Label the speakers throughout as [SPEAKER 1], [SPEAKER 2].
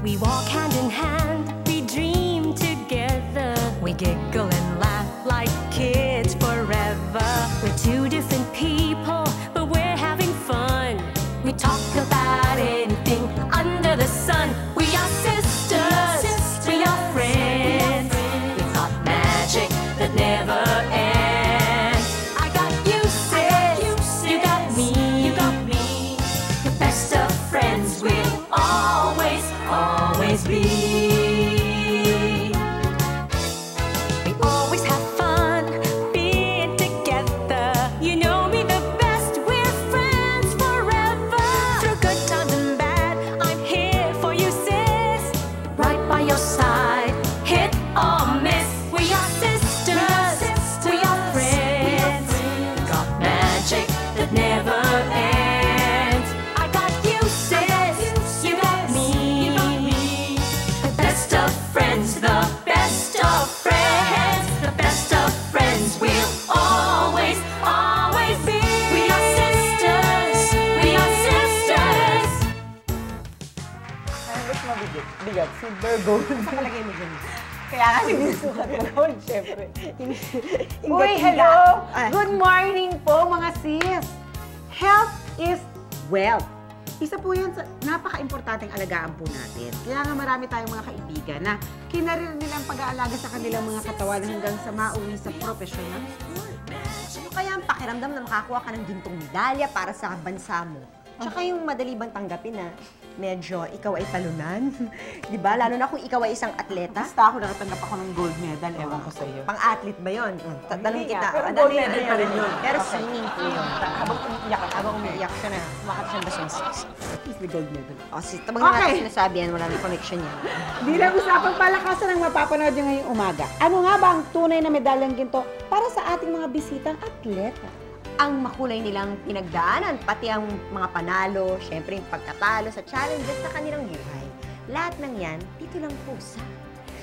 [SPEAKER 1] We walk hand in hand, we dream together. We giggle and laugh like kids forever. We're two different people, but we're having fun. We talk about anything under the sun. We are sisters, we are friends. We've got magic that never ends. I got you, sis, you got me, the best of friends we'll always, always be. We always have fun being together. You know me the best, we're friends forever. Through good times and bad, I'm here for you, sis. Right by your side, hit or miss. We are sisters, we are friends. Got magic that never ends. I got you, sis, you got me. The best of friends, the best of friends, the best of friends we'll always, always be. We are sisters, we are sisters.
[SPEAKER 2] Mas mabigat si Virgo.
[SPEAKER 3] Palagay mo dyan.
[SPEAKER 2] Kaya nga sinusukat mo naman, syempre.
[SPEAKER 3] Uy, hello! Good morning po, mga sis! Health is wealth. Isa po yan sa napaka-importanteng alagaan po natin. Kaya nga marami tayong mga kaibigan na kinarir nilang pag-aalaga sa kanilang mga katawan hanggang sa mauwi sa professional sport.
[SPEAKER 4] Ano kaya ang pakiramdam na makakuha ka ng gintong medalya para sa bansa mo? Tsaka yung madali bang tanggapin na medyo ikaw ay talunan? Di ba? Lalo na kung ikaw ay isang atleta.
[SPEAKER 2] Basta ako nakatanggap ako ng gold medal, ewan ko sa'yo.
[SPEAKER 4] Pang-athlete ba yun? Tanong kita.
[SPEAKER 2] Pero
[SPEAKER 4] ano
[SPEAKER 2] gold
[SPEAKER 4] yun?
[SPEAKER 2] medal pa rin yun.
[SPEAKER 4] Pero swimming po yun.
[SPEAKER 2] Habang umiiyak ka,
[SPEAKER 4] Habang umiiyak siya na, sumakat siya ba siya?
[SPEAKER 2] is the gold medal.
[SPEAKER 4] O, tabang na natin sinasabi yan, wala nang connection yan.
[SPEAKER 3] Bilang usapang palakasan ang mapapanood nyo ngayong umaga. Ano nga ba ang tunay na medalyang ginto para sa ating mga bisitang atleta?
[SPEAKER 4] Ang makulay nilang pinagdaanan, pati ang mga panalo, syempre yung pagkatalo sa challenges sa kanilang buhay. Lahat ng yan, dito lang po sa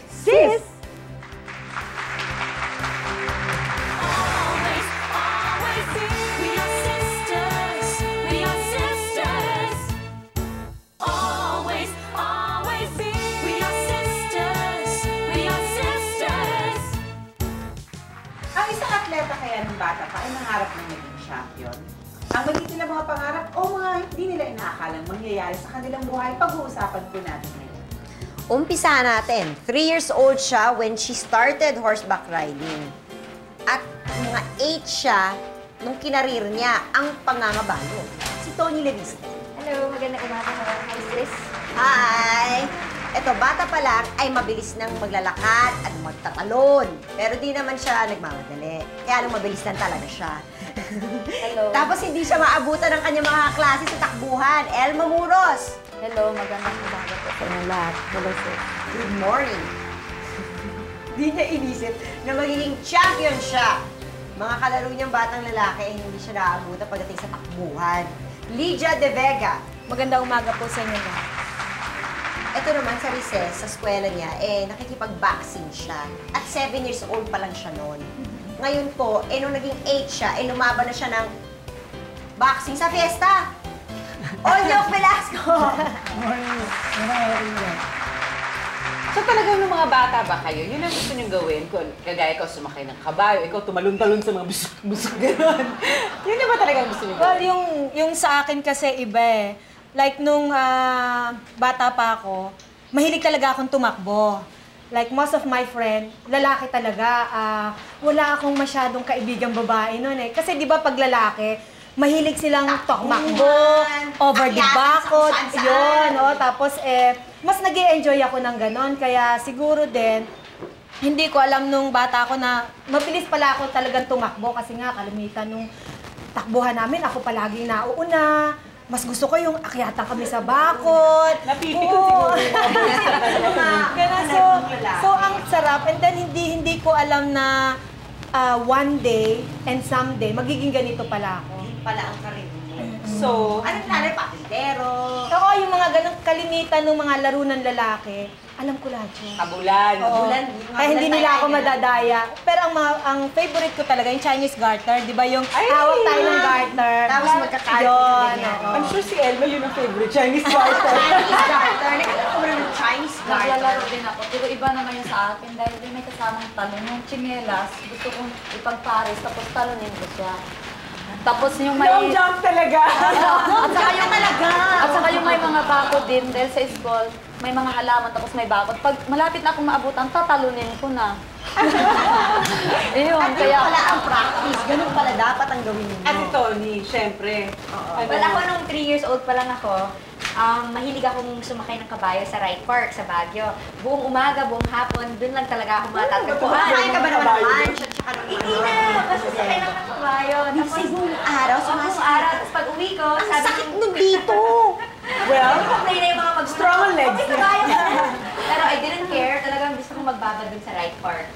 [SPEAKER 3] Sis!
[SPEAKER 1] Always, always be. We are sisters, we are sisters. Always, always be. We are sisters, we are sisters.
[SPEAKER 2] Ang isang atleta kaya ng bata pa ay nangarap ng maging champion. Ang magiging nilang mga pangarap o mga hindi nila inaakalang mangyayari sa kanilang buhay, pag-uusapan po natin ngayon.
[SPEAKER 4] Umpisa natin. 3 years old siya when she started horseback riding. At mga 8 siya nung kinarir niya ang pangangabalo. Si Tony Leviste.
[SPEAKER 5] Hello, magandang umaga mga sis.
[SPEAKER 4] Hi! Eto, bata pa lang ay mabilis nang maglalakad at magtatalon. Pero di naman siya nagmamadali. Kaya lang mabilis lang talaga siya.
[SPEAKER 5] Hello.
[SPEAKER 4] Tapos hindi siya maabutan ng kanyang mga klase sa takbuhan. Elma Muros!
[SPEAKER 5] Hello, magandang umaga po sa inyo lahat. Hello, sis.
[SPEAKER 4] Good morning! Di niya inisip na magiging champion siya. Mga kalaro niyang batang lalaki ay hindi siya naaabutan pagdating sa takbuhan. Lydia De Vega.
[SPEAKER 5] Magandang umaga po sa inyo lahat.
[SPEAKER 4] Ito naman sa recess, sa eskwela niya, nakikipag-boxing siya. At 7 years old pa lang siya noon. Ngayon po, nung naging 8 siya, lumaban na siya ng boxing sa fiesta. Olyo Velasco!
[SPEAKER 6] So talagang nung mga bata ba kayo, yun ang gusto niyong gawin? Kung kagaya ikaw sumakay ng kabayo, ikaw tumalon-talon sa mga busuk-busuk gano'n. Yun na ba talagang gusto niyong
[SPEAKER 7] Well,
[SPEAKER 6] gawin?
[SPEAKER 7] yung sa akin kasi iba eh. Like nung bata pa ako, mahilig talaga akong tumakbo. Like most of my friend, lalaki talaga. Wala akong masyadong kaibigang babae noon eh. Kasi di ba pag lalaki, mahilig silang tumakbo, over the bakod, yun. Tapos mas nag-e-enjoy ako ng ganon. Kaya siguro din, hindi ko alam nung bata ako na mabilis pala ako talagang tumakbo. Kasi nga, kalimitan nung takbuhan namin, ako palagi nauuna. Mas gusto ko yung akyatan kami sa bakod.
[SPEAKER 2] Napipikon siguro.
[SPEAKER 7] Ganun. So, ang sarap. And then, hindi ko alam na one day and someday, magiging ganito pala ako.
[SPEAKER 4] Pala ang karir mo.
[SPEAKER 2] So,
[SPEAKER 4] Anong nanay? Pakitero.
[SPEAKER 7] Oo, yung mga ganang kalimitan ng mga laro ng lalaki, Alam ko lahat yun.
[SPEAKER 6] Kabulan.
[SPEAKER 7] Oo.
[SPEAKER 4] Kabulan,
[SPEAKER 7] Kaya hindi nila ako madadaya. Pero ang favorite ko talaga, yung Chinese garter. Di ba yung hawak tayo ng garter?
[SPEAKER 4] Tapos magkakalit
[SPEAKER 7] Yun.
[SPEAKER 4] ganyan.
[SPEAKER 7] oo.
[SPEAKER 6] I'm sure si Elma yun ang favorite Chinese garter.
[SPEAKER 4] Chinese garter. Nakita ko rin ng Chinese garter.
[SPEAKER 5] Naglalaro din ako. Pero iba naman yun sa akin dahil din may kasamang talon. Yung chinelas, gusto kong ipagpares tapos talonin ko siya. Tapos yung may...
[SPEAKER 6] Long jump talaga.
[SPEAKER 5] At saka yung may mga bakod din dahil sa school, may mga halaman tapos may bakod. Pag malapit na akong maabutan, tatalunin ko na. Ayun,
[SPEAKER 4] At yun
[SPEAKER 5] kaya...
[SPEAKER 4] pala ang practice. Ganun pala dapat ang gawin ninyo.
[SPEAKER 6] At si Tony, syempre.
[SPEAKER 8] Well, ako nung 3 years old pa lang ako, mahilig akong sumakay ng kabayo sa Wright Park sa Baguio. Buong umaga, buong hapon, dun lang talaga ako matatagpuan.
[SPEAKER 4] Kumain ka ba naman ng lunch at saka ng
[SPEAKER 8] Hindi na! Basta sakay lang ng kabayo. Tapos,
[SPEAKER 4] buong araw,
[SPEAKER 8] buong araw. Tapos pag uwi ko,
[SPEAKER 4] Ang
[SPEAKER 8] sabi
[SPEAKER 4] sakit
[SPEAKER 8] ko,
[SPEAKER 4] nun dito!
[SPEAKER 6] Well,
[SPEAKER 8] complain na yung mga magulang.
[SPEAKER 6] Strong ang legs
[SPEAKER 8] "May kabayo ka na." Pero I didn't care. Talagang gusto kong magbabad dun sa Wright Park.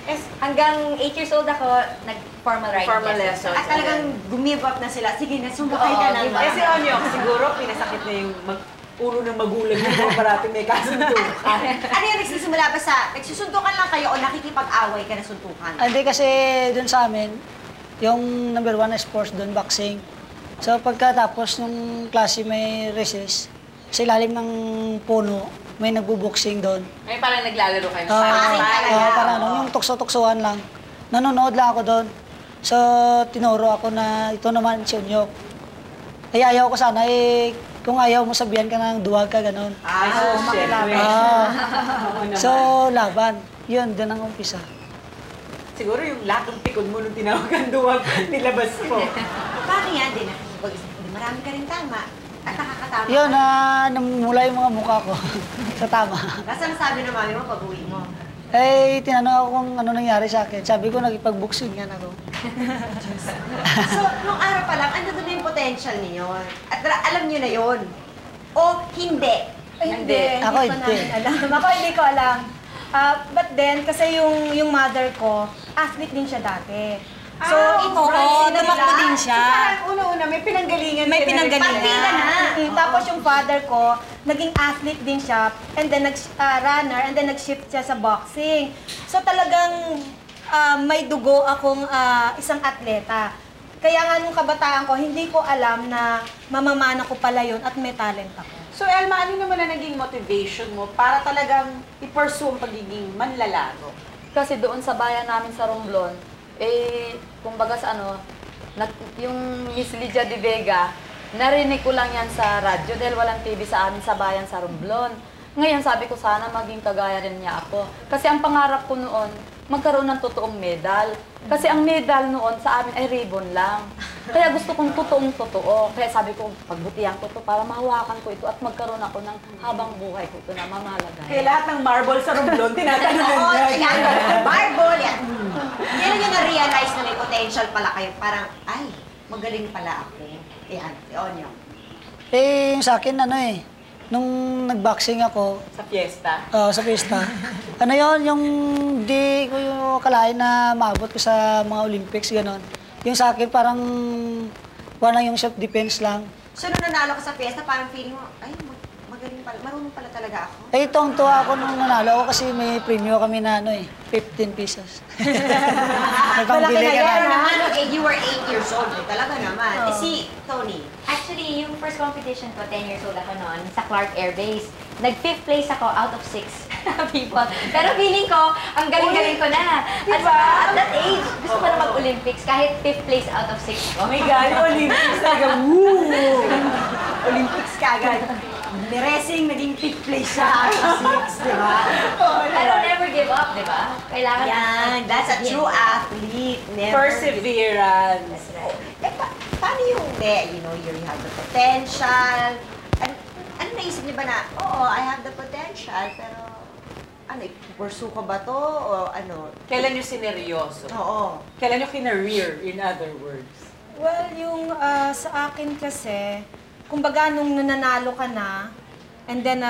[SPEAKER 8] Hanggang 8 years old ako, nag-formal riding
[SPEAKER 6] Formal lessons.
[SPEAKER 4] At talagang gumive up na sila. Sige na, sumakay ka
[SPEAKER 8] Oo,
[SPEAKER 4] na.
[SPEAKER 8] diba?
[SPEAKER 6] eh si Onyok, siguro pinasakit na yung ulo ng magulang mo parating may kasundukan.
[SPEAKER 4] Ano yung nagsisimula ba sa, nagsusuntukan lang kayo o nakikipag-away ka na suntukan?
[SPEAKER 9] Hindi kasi doon sa amin, yung number 1 na sports doon, boxing. So pagkatapos nung klase may recess, sa ilalim ng puno, may nagbo-boxing doon.
[SPEAKER 6] Ay, parang naglalaro kayo
[SPEAKER 9] Oo,
[SPEAKER 4] talaga.
[SPEAKER 9] parang yung tukso-tuksuhan lang. Nanonood lang ako doon. So tinuro ako na ito naman si Onyok. Eh ayaw ko sana kung ayaw mo sabihan ka ng duwag ka, ganun.
[SPEAKER 6] Ay, so syempre.
[SPEAKER 9] So laban. Yun, doon ang umpisa.
[SPEAKER 6] Siguro yung lahat ng pikod mo nung tinawagan duwag, nilabas ko.
[SPEAKER 4] Paano yan din? Marami ka rin tama. At nakakatama.
[SPEAKER 9] Yun, namumula yung mga mukha ko sa tama.
[SPEAKER 4] Basta nasabi ng mami mo pag uwi mo.
[SPEAKER 9] Eh, tinanong ako kung ano nangyari sa akin. Sabi ko, nagipag-boxing yan ako.
[SPEAKER 4] So, nung araw pa lang, ano doon yung potential niyo? At alam niyo na yon. O hindi?
[SPEAKER 7] Ay, hindi.
[SPEAKER 9] Ako
[SPEAKER 7] Hindi ko
[SPEAKER 9] hindi.
[SPEAKER 7] namin alam. Ako hindi ko alam. But then, kasi yung mother ko, athlete din siya dati. So, tumakbo din siya.
[SPEAKER 2] So, parang una-una, may pinanggalingan.
[SPEAKER 7] May
[SPEAKER 2] ka na rin.
[SPEAKER 7] pinanggalingan.
[SPEAKER 4] Partida na.
[SPEAKER 7] Tapos yung father ko, naging athlete din siya, and then runner, and then nag-shift siya sa boxing. So talagang may dugo akong isang atleta. Kaya nga nung kabataan ko, hindi ko alam na mamamana ko pala yun at may talent ako.
[SPEAKER 2] So, Elma, ano naman na naging motivation mo para talagang i-pursue ang pagiging manlalaro?
[SPEAKER 5] Kasi doon sa bayan namin sa Romblon, kumbaga sa yung Miss Lydia de Vega, narinig ko lang yan sa radyo dahil walang TV sa amin sa bayan sa Romblon. Ngayon sabi ko sana maging kagaya rin niya ako. Kasi ang pangarap ko noon, magkaroon ng totoong medal. Kasi ang medal noon sa amin ay ribbon lang. Kaya gusto kong totoong-totoo. Kaya sabi ko, pagbutihan ko to para mahawakan ko ito at magkaroon ako ng habang buhay ko ito na mamalagay.
[SPEAKER 6] Kaya lahat ng marble sa Romblon, tinatanungan
[SPEAKER 4] Oo,
[SPEAKER 6] niya.
[SPEAKER 4] yan. Marble, yan. Yan yung na-realize na may potential pala kayo. Parang, ay, magaling pala ako. Yan, Onyok.
[SPEAKER 9] Eh, yung sa akin, nung nag-boxing ako,
[SPEAKER 6] Sa fiesta.
[SPEAKER 9] sa pista, ano yon yung di ko yung akalain na maabot ko sa mga Olympics, gano'n. Yung sa akin, parang lang yung self-defense lang.
[SPEAKER 4] So, nung nanalo ka sa fiesta, parang feeling mo, ay, magaling pala, marunong pala talaga ako.
[SPEAKER 9] Eh, tuwang-tuwa ako nung nanalo ako kasi may premium kami na 15 pesos. May pangbili ka
[SPEAKER 4] Pero
[SPEAKER 9] na.
[SPEAKER 4] naman, okay, you were 8 years old. Talaga naman. Eh, si Tony,
[SPEAKER 8] Actually, yung first competition ko, 10 years old ako noon, sa Clark Air Base. Nag-5th place ako out of 6 people. Pero feeling ko, ang galing-galing ko na. At saka, at that age, gusto ko na mag-Olympics kahit 5th place out of 6 ko.
[SPEAKER 6] Oh my God, Olympics talaga. Woo!
[SPEAKER 4] Olympics kagad. Racing, naging 5th place siya out of 6, di ba?
[SPEAKER 8] Pero never give up, di ba? Kailangan
[SPEAKER 4] Yan, that's a true athlete. Never
[SPEAKER 6] Perseverance.
[SPEAKER 4] Eh, paano yung, you know, you have the potential. Ano naisip niyo ba na, oo, I have the potential, pero ano, pursue ko ba to? O ano?
[SPEAKER 6] Kailan nyo sineryoso?
[SPEAKER 4] Oo.
[SPEAKER 6] Kailan nyo kinareer, in other words?
[SPEAKER 7] Well, yung sa akin kasi, kumbaga nung nananalo ka na, and then,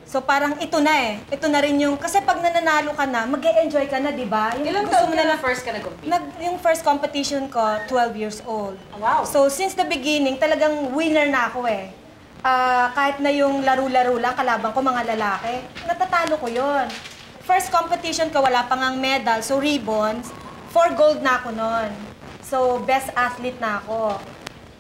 [SPEAKER 7] so parang ito na Ito na rin yung, kasi pag nananalo ka na, mag-e-enjoy ka na, di ba? Yung
[SPEAKER 6] Ilang
[SPEAKER 7] gusto
[SPEAKER 6] taon
[SPEAKER 7] mo
[SPEAKER 6] ka na
[SPEAKER 7] lang-
[SPEAKER 6] first ka nag-compete?
[SPEAKER 7] Yung first competition ko, 12 years old.
[SPEAKER 6] Wow.
[SPEAKER 7] So, since the beginning, talagang winner na ako . kahit na yung laro-laro lang, kalaban ko mga lalaki, natatalo ko yon. First competition ko, wala pang ang medal, so ribbons, 4 gold na ako nun. So, best athlete na ako.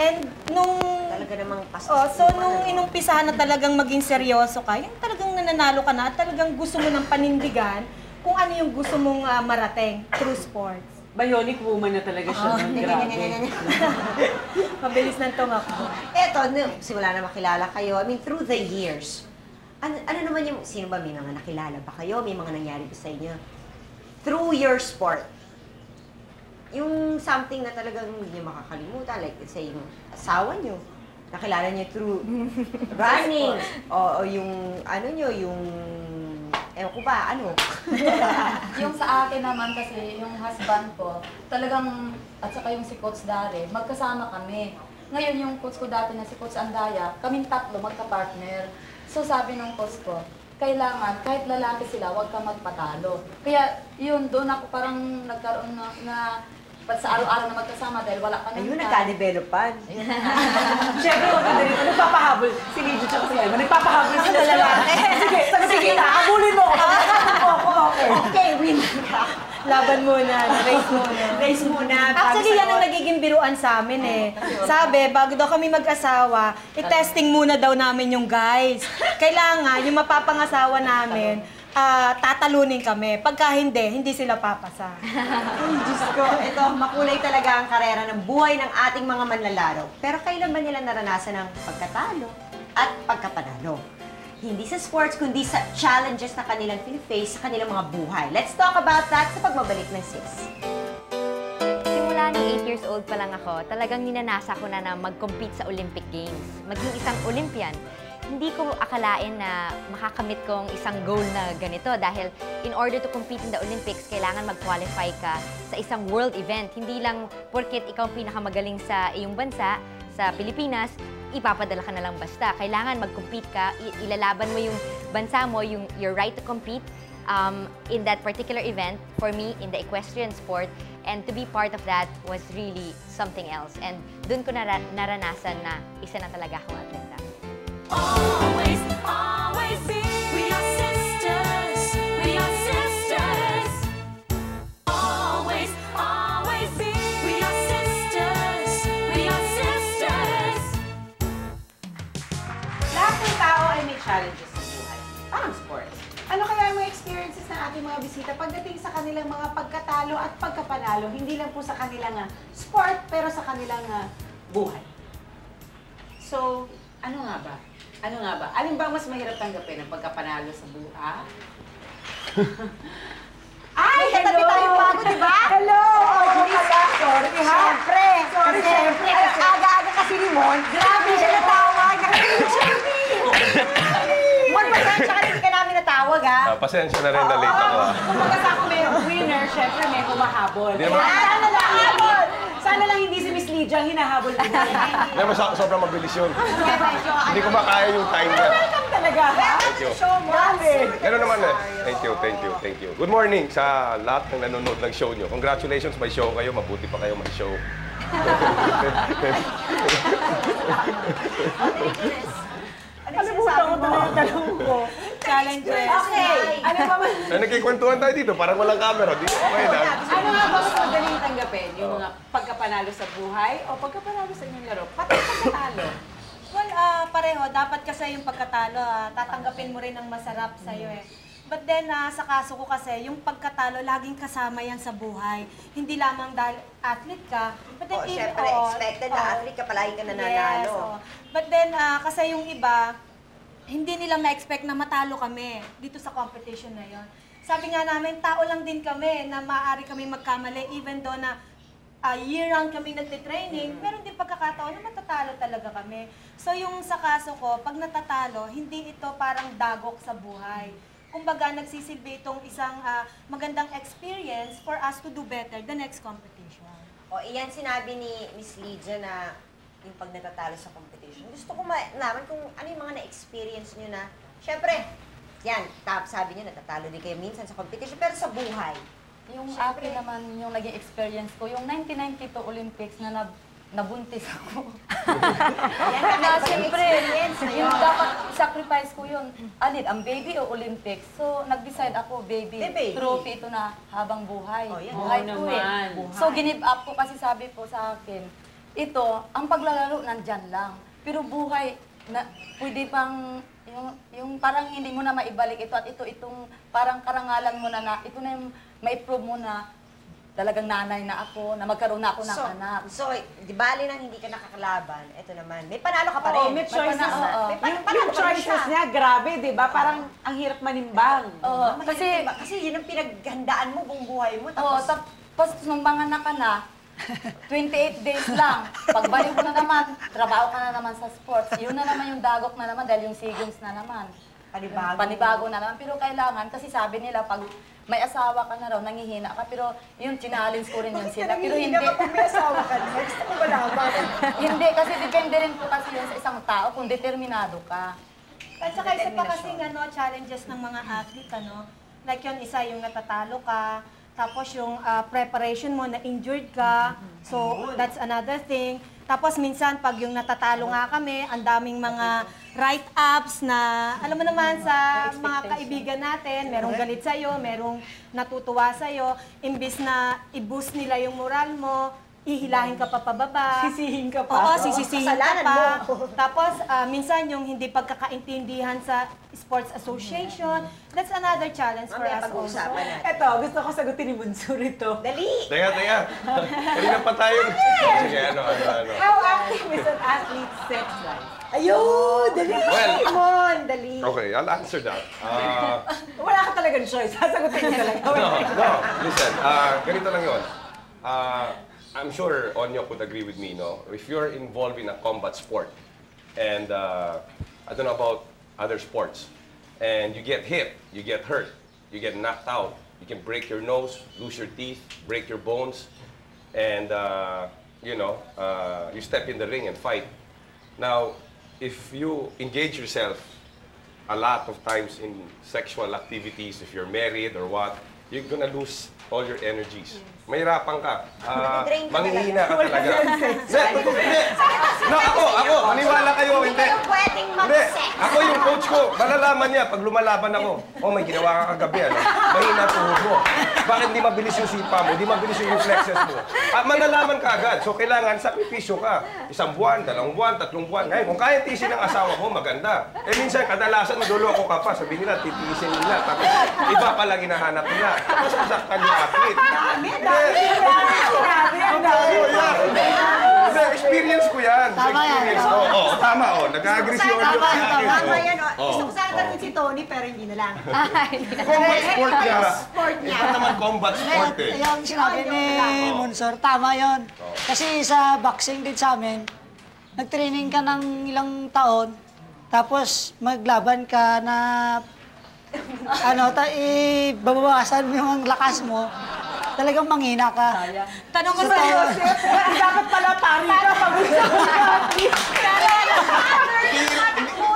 [SPEAKER 7] And nung...
[SPEAKER 4] Talaga namang pastos.
[SPEAKER 7] So nung inumpisahan na talagang maging seryoso ka, yung talagang nananalo ka na at talagang gusto mo ng panindigan kung ano yung gusto mong marating through sports.
[SPEAKER 6] Bionic woman na talaga siya. Grabe.
[SPEAKER 7] Mabilis ng tumakbo.
[SPEAKER 4] Eto, simula na makilala kayo, I mean, through the years, ano naman yung, sino ba, may mga nakilala ba kayo? May mga nangyari ba sa inyo? Through your sport, yung something na talagang hindi niyo makakalimutan, like let's say yung asawa niyo, nakilala niyo through running, o yung ano niyo, yung, ewan ko ba, ano?
[SPEAKER 5] Yung sa akin naman kasi, yung husband ko, talagang, at saka yung si Coach Dare, magkasama kami. Ngayon yung coach ko dati na si Coach Andaya, kaming tatlo magka-partner. So sabi ng coach ko, kailangan, kahit lalaki sila, huwag ka magpatalo. Kaya yun, doon ako parang nagkaroon na sa araw-araw na magkasama dahil wala ka nang
[SPEAKER 4] Ayun, nagka-developan.
[SPEAKER 6] Siyempre, maganda rito. Nagpapahabol. Si Lijo tsaka si Elma. Nagpapahabol sila lalaki. Sige na. Habulin mo ako.
[SPEAKER 4] Okay, win ka.
[SPEAKER 7] Laban muna, race muna.
[SPEAKER 4] Race muna.
[SPEAKER 7] Actually, yan ang nagiging biruan sa amin eh. Sabi, bago daw kami mag-asawa, i-testing muna daw namin yung guys. Kailangan, yung mapapangasawa namin, tatalunin kami. Pagka hindi sila papasa.
[SPEAKER 4] Ay, Diyos ko. Ito, makulay talaga ang karera ng buhay ng ating mga manlalaro. Pero kailan ba nila naranasan ang pagkatalo at pagkapanalo? Hindi sa sports, kundi sa challenges na kanilang face sa kanilang mga buhay. Let's talk about that sa pagbabalik ng Sis.
[SPEAKER 8] Simula nung 8 years old pa lang ako, talagang ninanasa ko na mag-compete sa Olympic Games. Maging isang Olympian. Hindi ko akalain na makakamit kong isang goal na ganito dahil in order to compete in the Olympics, kailangan mag-qualify ka sa isang world event. Hindi lang porket ikaw ang pinakamagaling sa iyong bansa, sa Pilipinas, ipapadala ka na lang basta. Kailangan mag-compete ka, ilalaban mo yung bansa mo, your right to compete in that particular event, for me, in the equestrian sport, and to be part of that was really something else. And dun ko naranasan na isa na talaga akong atleta.
[SPEAKER 1] Always, always be. We are sisters. We are sisters. Always, always be. We are sisters. We are sisters.
[SPEAKER 2] Lahat ng tao ay may challenges sa buhay. Parang sports. Ano kaya ang mga experiences ng ating mga bisita pagdating sa kanilang mga pagkatalo at pagkapanalo, hindi lang po sa kanilang sport, pero sa kanilang buhay. So, ano nga ba? Ano nga ba? Alin ba mas mahirap tanggapin ang pagkapanalo sa buhay? Ay,
[SPEAKER 4] Katabi tayo bago, di ba?
[SPEAKER 2] Hello!
[SPEAKER 4] Sorry, siyempre. Siyempre. Aga-aga kasi ni Mon. Grabe siya natawag. Mon, pasensya ka, hindi ka namin natawag, ha?
[SPEAKER 10] Pasensya na rin na late ako.
[SPEAKER 2] Kumbaga sa ako may winner, syempre may humahabol.
[SPEAKER 10] Di naman-
[SPEAKER 2] Sana lang hindi si Miss Lydia ang hinahabol mo.
[SPEAKER 10] Hindi naman sobrang mabilis yun. Hindi ko makaya yung time niya.
[SPEAKER 2] Welcome talaga.
[SPEAKER 10] Thank you.
[SPEAKER 2] Show mo.
[SPEAKER 10] Gano'n naman eh. Thank you. Good morning sa lahat ng nanonood ng show nyo. Congratulations, may show kayo. Mabuti pa kayo may show.
[SPEAKER 2] Kalimutan ko talaga yung tanong ko. Challenges. Okay. Ano ba man?
[SPEAKER 10] Nagkikwentuhan tayo dito, parang walang camera. Di ko na.
[SPEAKER 2] Ano nga ba mas madaling tanggapin? Yung mga pagkapanalo sa buhay o pagkapanalo sa inyong laro? Pati pagkatalo.
[SPEAKER 7] Well, pareho. Dapat kasi yung pagkatalo, tatanggapin mo rin ang masarap sa'yo eh. But then, sa kaso ko kasi, yung pagkatalo, laging kasama yan sa buhay. Hindi lamang dahil athlete ka. But then,
[SPEAKER 4] Siyempre, expected na athlete ka, palagi ka nananalo.
[SPEAKER 7] Yes, But then, kasi yung iba, hindi nila ma-expect na matalo kami dito sa competition na yon. Sabi nga namin, tao lang din kami na maaari kami magkamali even though na year-round kami nagtitraining, meron din pagkakataon na matatalo talaga kami. So yung sa kaso ko, pag natatalo, hindi ito parang dagok sa buhay. Kumbaga, nagsisilbi itong isang magandang experience for us to do better the next competition.
[SPEAKER 4] O, iyan sinabi ni Miss Lydia na yung pag natatalo sa competition. Gusto ko malaman kung ano yung mga na-experience nyo na, syempre, yan, sabi nyo, natatalo din kayo minsan sa competition, pero sa buhay.
[SPEAKER 5] Yung akin naman, yung naging experience ko, yung 1992 Olympics na nabuntis ako. Na siyempre, yung dapat sacrifice ko yun. Alin, ang baby o Olympics? So, nag-decide ako, baby. Trophy ito na habang buhay. Buhay ko eh. So, give up ko kasi sabi po sa akin, ito, ang paglalaro nandyan lang. Pero buhay, na, pwede pang, yung parang hindi mo na maibalik ito at itong parang karangalan mo na ito na yung ma-prove mo na talagang nanay na ako, na magkaroon na ako ng anak.
[SPEAKER 4] So, di bali nang hindi ka nakakalaban, ito naman, may panalo ka pa rin.
[SPEAKER 2] may choices na.
[SPEAKER 4] Yung
[SPEAKER 2] Yung choices niya, grabe, di ba? Parang ang hirap manimbang.
[SPEAKER 4] Kasi yun ang pinaghandaan mo buong buhay mo.
[SPEAKER 5] Tapos nung manganak ka na, 28 days lang. Pagbalik mo na naman, trabaho ka na naman sa sports. Yun na naman yung dagok na naman dahil yung SEA na naman. Panibago na naman. Pero kailangan, kasi sabi nila, pag may asawa ka na raw, nangihina ka. Pero yun, challenge ko rin yun sila. Pero hindi.
[SPEAKER 3] Kung may asawa ka na, gusto ko malaman.
[SPEAKER 5] Hindi, kasi depende rin po kasi yun sa isang tao kung determinado ka.
[SPEAKER 7] At saka isa pa kasing challenges ng mga athlete, like yun, isa yung natatalo ka, tapos yung preparation mo, na-injured ka, so that's another thing. Tapos minsan, pag yung natatalo nga kami, ang daming mga write-ups na, alam mo naman sa mga kaibigan natin, merong galit sa'yo, merong natutuwa sa'yo, imbis na i-boost nila yung moral mo, ihilahin ka pa pababa.
[SPEAKER 3] Sisihin ka pa.
[SPEAKER 7] Oo, sisisihin ka pa. Tapos, minsan yung hindi pagkakaintindihan sa sports association, that's another challenge for us also.
[SPEAKER 2] Eto, gusto ko sagutin ni Bunso rito.
[SPEAKER 4] Dali!
[SPEAKER 10] Teka. Kanina pa tayo. Sige, ano.
[SPEAKER 2] How active is an athlete's sex life?
[SPEAKER 3] Ayun! Dali!
[SPEAKER 10] Well,
[SPEAKER 3] Dali!
[SPEAKER 10] Okay, I'll answer that.
[SPEAKER 2] Wala ka talagang choice. Sasagutin niya talaga.
[SPEAKER 10] No, listen, ganito lang yun. I'm sure Onyo could agree with me, no? If you're involved in a combat sport, and I don't know about other sports, and you get hit, you get hurt, you get knocked out, you can break your nose, lose your teeth, break your bones, and you step in the ring and fight. Now, if you engage yourself a lot of times in sexual activities, if you're married or what, you're gonna lose all your energies. Mahirapan ka. Manghihina ka talaga. Hindi. No, ako. Maniwala kayo. Hindi. Hindi. Ako yung coach ko. Malalaman niya pag lumalaban ako. Oh, may ginawa ka kagabi. Mahina tuhod mo. Bakit hindi mabilis yung sipa mo? Hindi mabilis yung reflexes mo? Malalaman ka agad. So, kailangan sakripisyo ka. 1 buwan, 2 buwan, 3 buwan. Ngayon, kung kaya tiisin ng asawa mo, maganda. Eh, minsan, kadalasan, niloloko ka pa. Sabihin nila, titiisin nila. Tapos, iba palang hinahanap nila. Tapos, sasaktan yung athlete. Experience ko yan.
[SPEAKER 3] Tama yan.
[SPEAKER 10] Tama. Nag-agree si Onyo sa akin.
[SPEAKER 4] Tama yan. Gusto ko sana tanongin si Tony, pero hindi na lang.
[SPEAKER 10] Combat sport niya. Iba naman combat sport eh.
[SPEAKER 9] Yung sinabi ni Monsor, tama yon. Kasi sa boxing din sa amin, nag-training ka ng ilang taon, tapos maglaban ka na babawasan mo yung lakas mo, talagang manghina ka.
[SPEAKER 7] Tanong ko sa'yo,
[SPEAKER 2] Dapat pala pari ka pag-usap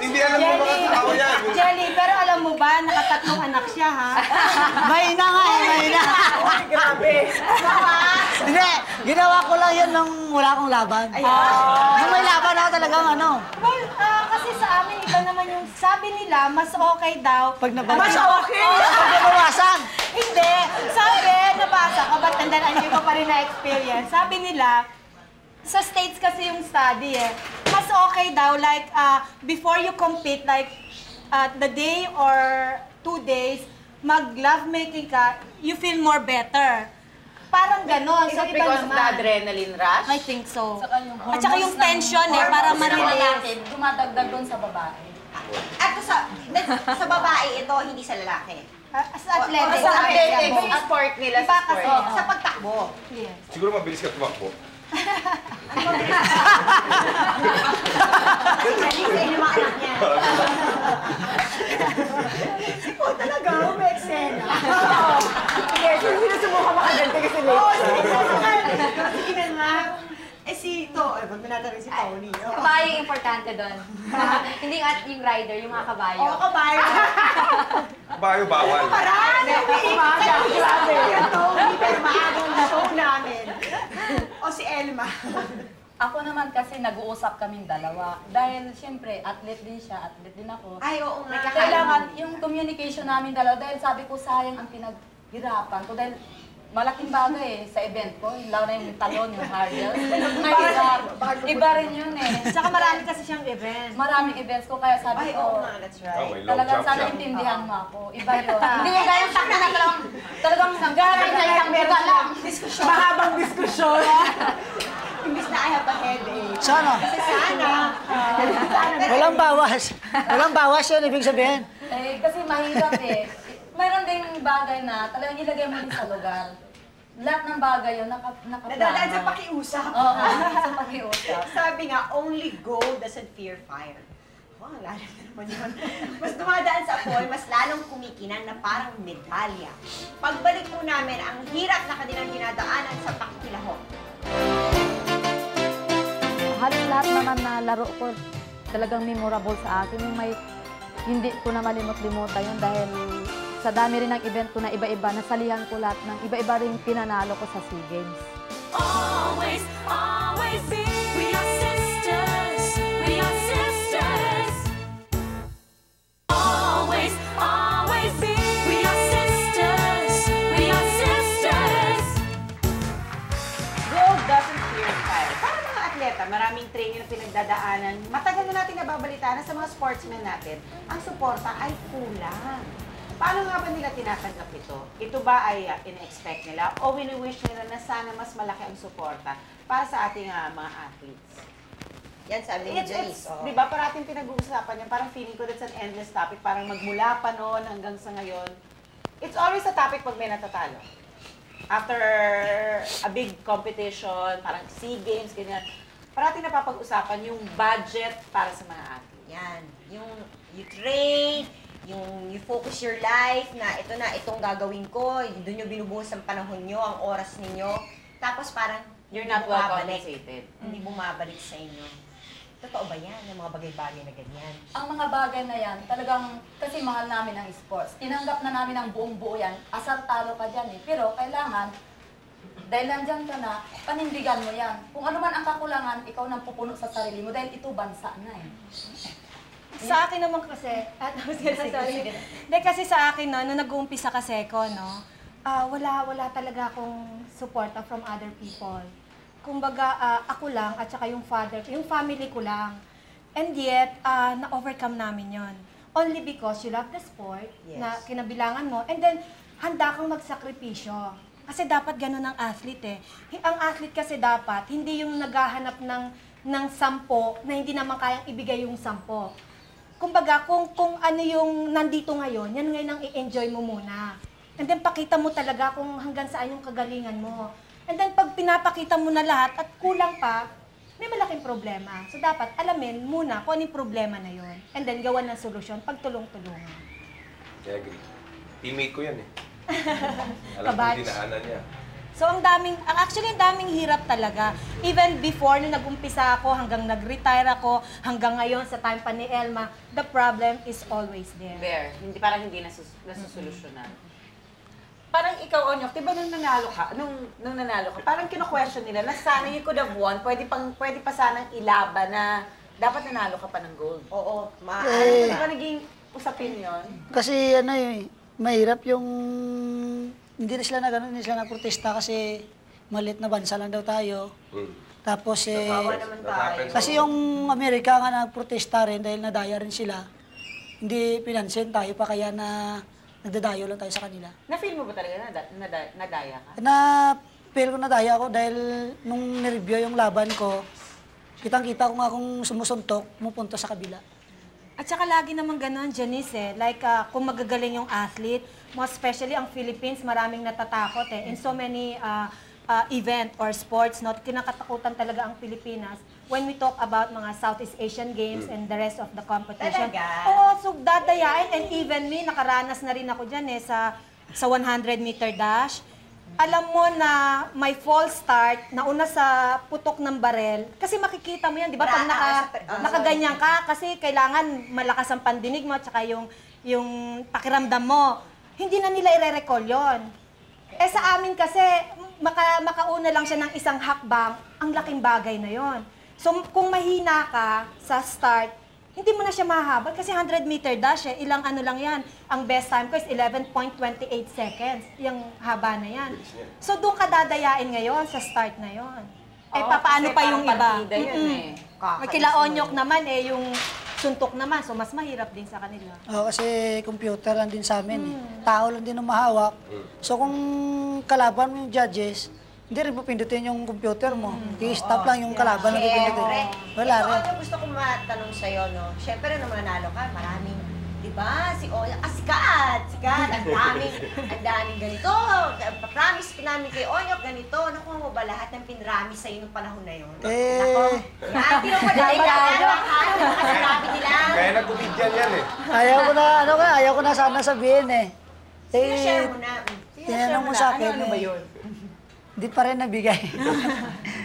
[SPEAKER 10] Hindi alam mo mga tao yan.
[SPEAKER 7] Jelly, pero alam mo ba, nakatatlong anak siya, ha?
[SPEAKER 9] Mahina nga mahina.
[SPEAKER 2] Grabe.
[SPEAKER 9] Hindi, ginawa ko lang yan nung wala akong laban. Nung may laban ako talagang
[SPEAKER 7] Well, kasi sa amin, iba naman yung sabi nila, mas okay daw.
[SPEAKER 9] Pag nabasa.
[SPEAKER 7] Mas okay!
[SPEAKER 9] Pag nabawasan.
[SPEAKER 7] Hindi. Sabi, nabasa ko, but tandaan ko pa rin na-experience. Sabi nila, sa States kasi yung study mas okay daw, like, before you compete, like, the day or 2 days, mag-lovemaking ka, you feel more better. Parang gano'n.
[SPEAKER 6] Is
[SPEAKER 7] So,
[SPEAKER 6] it
[SPEAKER 7] iba
[SPEAKER 6] because of the
[SPEAKER 7] naman.
[SPEAKER 6] adrenaline rush?
[SPEAKER 7] I think so.
[SPEAKER 5] At
[SPEAKER 7] At saka yung tension para ma-release.
[SPEAKER 5] Dumadagdag doon sa babae.
[SPEAKER 4] At sa babae ito, hindi sa lalaki.
[SPEAKER 7] Sa athletic.
[SPEAKER 6] Sa athletic, yung sport nila sa sport.
[SPEAKER 4] Sa pagtakbo.
[SPEAKER 7] Yes.
[SPEAKER 10] Siguro mabilis ka tumakbo.
[SPEAKER 4] Galing sa inyo mga anak niya.
[SPEAKER 3] Ikaw talaga, may eksena.
[SPEAKER 2] Sige, sinusubukan makaganti kasi late.
[SPEAKER 3] Sige na. Wag mo natin si Tony.
[SPEAKER 8] Kabayo yung importante doon. Hindi yung rider, yung mga kabayo.
[SPEAKER 3] Oo, kabayo.
[SPEAKER 10] Kabayo bawal.
[SPEAKER 3] Parang! Grabe. Tony, pero maagang show namin. O si Elma.
[SPEAKER 5] Ako naman kasi nag-uusap kaming dalawa. Dahil siyempre, athlete din siya, athlete din ako.
[SPEAKER 4] Ay, oo nga.
[SPEAKER 5] Kailangan yung communication namin dalawa. Dahil sabi ko, sayang ang pinaghirapan ko. Dahil malaking bagay sa event ko. Lalo na yung talon, yung hurdles. Mahirap. Iba rin yun eh.
[SPEAKER 7] Tsaka marami kasi siyang event.
[SPEAKER 5] Maraming events ko, kaya sabi
[SPEAKER 4] Ay,
[SPEAKER 5] ko,
[SPEAKER 4] oo nga, that's
[SPEAKER 10] Oh,
[SPEAKER 4] right.
[SPEAKER 10] may long
[SPEAKER 5] talagang
[SPEAKER 10] jump
[SPEAKER 5] sana
[SPEAKER 10] siya.
[SPEAKER 5] intindihan mo ako. Iba yun.
[SPEAKER 8] Hindi yung gayang takna na talagang
[SPEAKER 5] Talagang
[SPEAKER 8] na isang buka lang.
[SPEAKER 2] Mahabang diskusyon. Imbis na I have a headache.
[SPEAKER 9] Sana.
[SPEAKER 2] Kasi sana.
[SPEAKER 9] Walang bawas. Walang bawas yun, ibig sabihin.
[SPEAKER 5] Eh, kasi mahirap eh. Mayroon ding bagay na talagang ilagay mo din sa lugar. Lahat ng bagay yun, nakaplano.
[SPEAKER 2] Nadadaan sa pakiusap.
[SPEAKER 5] Oo, sa pakiusap.
[SPEAKER 2] Sabi nga, only gold doesn't fear fire. Oh, ang lalim na naman yun. Mas dumadaan sa apoy, mas lalong kumikinang na parang medalya. Pagbalik po namin, ang hirap na kanilang dinadaanan sa pakikilahok.
[SPEAKER 5] Halos lahat naman na laro ko talagang memorable sa akin. Yung hindi ko na malimot-limutan yun dahil sa dami rin ng event ko na iba-iba, nasalihan ko lahat ng iba-iba rin pinanalo ko sa SEA Games.
[SPEAKER 1] Always, always be. We are sisters. We are sisters. Always, always be. We are sisters. We are sisters.
[SPEAKER 2] Gold doesn't fear fire. Para mga atleta, maraming training na pinagdadaanan. Matagal na natin nababalitaan na sa mga sportsmen natin, ang suporta ay kulang. Paano nga ba nila tinatanggap ito? Ito ba ay in-expect nila o wini-wish nila na sana mas malaki ang suporta para sa ating mga athletes?
[SPEAKER 4] Yan sabi ni Joyce.
[SPEAKER 2] Di ba, parating pinag-uusapan yan, parang feeling ko that's an endless topic, parang magmula pa noon hanggang sa ngayon. It's always a topic pag may natatalo. After a big competition, parang SEA Games, ganyan, parating napapag-usapan yung budget para sa mga athletes.
[SPEAKER 4] Yan. Yung you train, yung you focus your life na itong gagawin ko, doon nyo binubuhos ang panahon nyo, ang oras ninyo. Tapos parang
[SPEAKER 2] You're not well
[SPEAKER 4] bumabalik.
[SPEAKER 2] compensated.
[SPEAKER 4] Hindi bumabalik sa inyo. Totoo ba yan? Yung mga bagay-bagay na ganyan?
[SPEAKER 5] Ang mga bagay na yan, talagang kasi mahal namin ang sports. Tinanggap na namin ang buong buo yan. Asar talo ka dyan eh. Pero kailangan, dahil nandyan ka na, panindigan mo yan. Kung ano man ang kakulangan, ikaw nang pupuno sa sarili mo dahil ito bansa na eh.
[SPEAKER 7] Sa akin naman kasi, sorry. Hindi kasi sa akin, no, nung nag-uumpisa kasi ko, no, wala talaga akong suporta from other people. Kumbaga, ako lang at saka yung family ko lang. And yet, na-overcome namin yon. Only because you love the sport,
[SPEAKER 4] Yes.
[SPEAKER 7] na kinabilangan mo, and then, handa kang magsakripisyo. Kasi dapat ganun ang athlete eh. Ang athlete kasi dapat, hindi yung naghahanap ng 10 na hindi naman kayang ibigay yung 10. Kumbaga, kung ano yung nandito ngayon, yan ngayon ang i-enjoy mo muna. And then, pakita mo talaga kung hanggang saan yung kagalingan mo. And then, pag pinapakita mo na lahat at kulang pa, may malaking problema. So, dapat alamin muna kung ano yung problema na yon. And then, gawan ng solusyon, pagtulong-tulungan.
[SPEAKER 10] I agree. Teammate ko yan eh. Alam ko
[SPEAKER 7] Kabatch.
[SPEAKER 10] dinaanan niya.
[SPEAKER 7] So, ang daming hirap talaga. Even before, nung nag-umpisa ako, hanggang nag-retire ako, hanggang ngayon, sa time pa ni Elma, the problem is always there.
[SPEAKER 2] There. Parang hindi nasusolusyonan. Parang ikaw, Onyok, di ba nung nanalo ka, parang kino-question nila na sana you could have won, pwede pa sanang ilaban na dapat nanalo ka pa ng gold.
[SPEAKER 4] Oo,
[SPEAKER 2] Di ba naging usapin yon?
[SPEAKER 9] Kasi mahirap yung hindi na sila nagprotesta kasi maliit na bansa lang daw tayo. Tapos
[SPEAKER 4] Kawawa naman tayo.
[SPEAKER 9] kasi yung Amerika nga nagprotesta rin dahil nadaya rin sila. Hindi pinansin tayo pa kaya na nagdadayo lang tayo sa kanila.
[SPEAKER 2] Na-feel mo ba talaga nadaya ka?
[SPEAKER 9] Feel ko nadaya ako dahil nung nireview yung laban ko, kitang-kita ko nga kung sumusuntok, pumupunta sa kabila.
[SPEAKER 7] At saka lagi naman ganun, Janice eh. Like, kung magagaling yung athlete, most especially ang Philippines, maraming natatakot eh. In so many event or sports, no, kinakatakutan talaga ang Pilipinas when we talk about mga Southeast Asian Games and the rest of the competition.
[SPEAKER 4] Talaga?
[SPEAKER 7] Oo, so dadayain. And even me, nakaranas na rin ako dyan eh, sa 100-meter dash. Alam mo na may false start, nauna sa putok ng barel, kasi makikita mo yan, di ba? Pag nakaganyan ka, kasi kailangan malakas ang pandinig mo, at saka yung pakiramdam mo. Hindi na nila ire-recall yun. Eh sa amin kasi, makauna lang siya ng isang hakbang, ang laking bagay na yon. So, kung mahina ka sa start, hindi mo na siya mahabol kasi 100-meter dash eh. Ilang ano lang yan. Ang best time ko is 11.28 seconds. Yung haba na yan. So, doon ka dadayain ngayon sa start na yon. Eh, paano pa yung iba? Kila Onyok naman eh, yung suntok naman. So, mas mahirap din sa kanila.
[SPEAKER 9] Oo, kasi computer lang din sa amin. Tao lang din ang mahawak. So kung kalaban mo yung judges, hindi rin pindutin yung computer mo. I-stop lang yung kalaban na pindutin. Wala rin.
[SPEAKER 4] Ito, gusto kong matanong sa'yo, no? Siyempre, nung mananalo ka, maraming, di ba? Si Onyok, sikat! Ang daming ganito. Promise namin kay Onyok, ganito. Nakuha mo ba lahat ng pinramis sa'yo nung panahon na yun? Nako. Hindi mo madali ka. Nakasinabi nila.
[SPEAKER 10] Kaya nag-comedian yan eh.
[SPEAKER 9] Ayaw ko na sana sabihin eh.
[SPEAKER 4] Sinashare mo na.
[SPEAKER 9] Tinanong mo sa akin
[SPEAKER 6] Ano ba yun?
[SPEAKER 9] Hindi pa rin nabigay.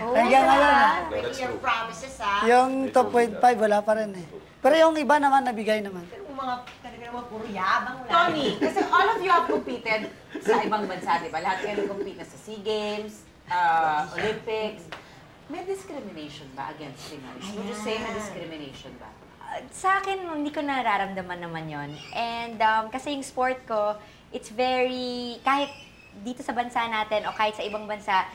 [SPEAKER 9] Hanggang ngayon.
[SPEAKER 4] Breaking your promises, ha?
[SPEAKER 9] Yung top 5 wala pa rin eh. Pero yung iba naman nabigay naman.
[SPEAKER 4] Pero kung mga talaga naman puro yabang, wala.
[SPEAKER 6] Tony, kasi all of you have competed sa ibang bansa, di ba? Lahat kayo nag-compete na sa SEA Games, Olympics. May discrimination ba against Pinoys? Would you say may discrimination ba?
[SPEAKER 8] Sa akin, hindi ko nararamdaman naman yon. And kasi yung sport ko, it's very, kahit dito sa bansa natin o kahit sa ibang bansa,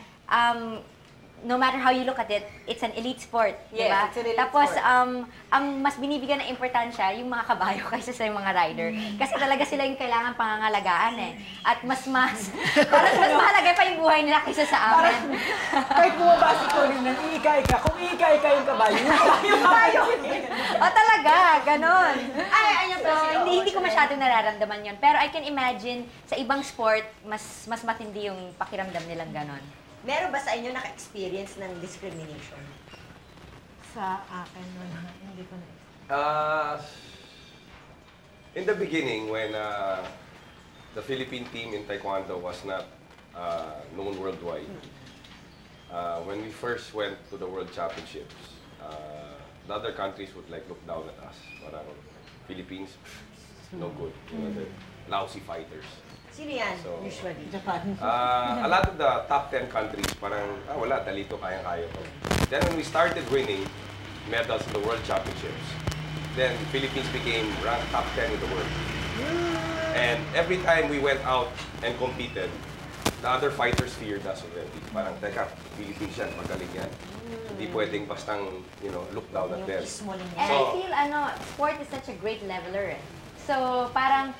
[SPEAKER 8] no matter how you look at it, it's an elite sport,
[SPEAKER 6] Yes,
[SPEAKER 8] diba?
[SPEAKER 6] it's an elite
[SPEAKER 8] Tapos,
[SPEAKER 6] sport.
[SPEAKER 8] ang mas binibigyan ng importansya yung mga kabayo kaysa sa mga rider. Kasi talaga sila yung kailangan pangangalagaan eh. At mas parang mas mahalaga pa yung buhay nila kaysa sa amin.
[SPEAKER 6] Kahit bumaba si Tony ng iika-ika, kung iika-ika yung kabayo, yung kabayo.
[SPEAKER 8] O talaga, ganon.
[SPEAKER 4] Ay,
[SPEAKER 8] So, hindi ko masyadong nararamdaman yon. Pero I can imagine, sa ibang sport, mas matindi yung pakiramdam nilang ganon.
[SPEAKER 4] Meron ba sa inyo naka-experience ng discrimination?
[SPEAKER 7] Sa akin, wala. Hindi ko na.
[SPEAKER 10] In the beginning, when the Philippine team in Taekwondo was not known worldwide, when we first went to the World Championships, the other countries would like look down at us. Parang Philippines, no good. You know, they're lousy fighters.
[SPEAKER 4] Sino yan,
[SPEAKER 10] So,
[SPEAKER 4] usually?
[SPEAKER 10] A lot of the top 10 countries, parang, wala, talito, kayang-kaya ko. Then when we started winning medals in the World Championships, then Philippines became ranked top 10 in the world. And every time we went out and competed, the other fighters feared us already. Parang, teka, Philippines yan, magaling yan. Hindi pwedeng bastang, look down at them.
[SPEAKER 8] And I feel, sport is such a great leveler eh. So, parang,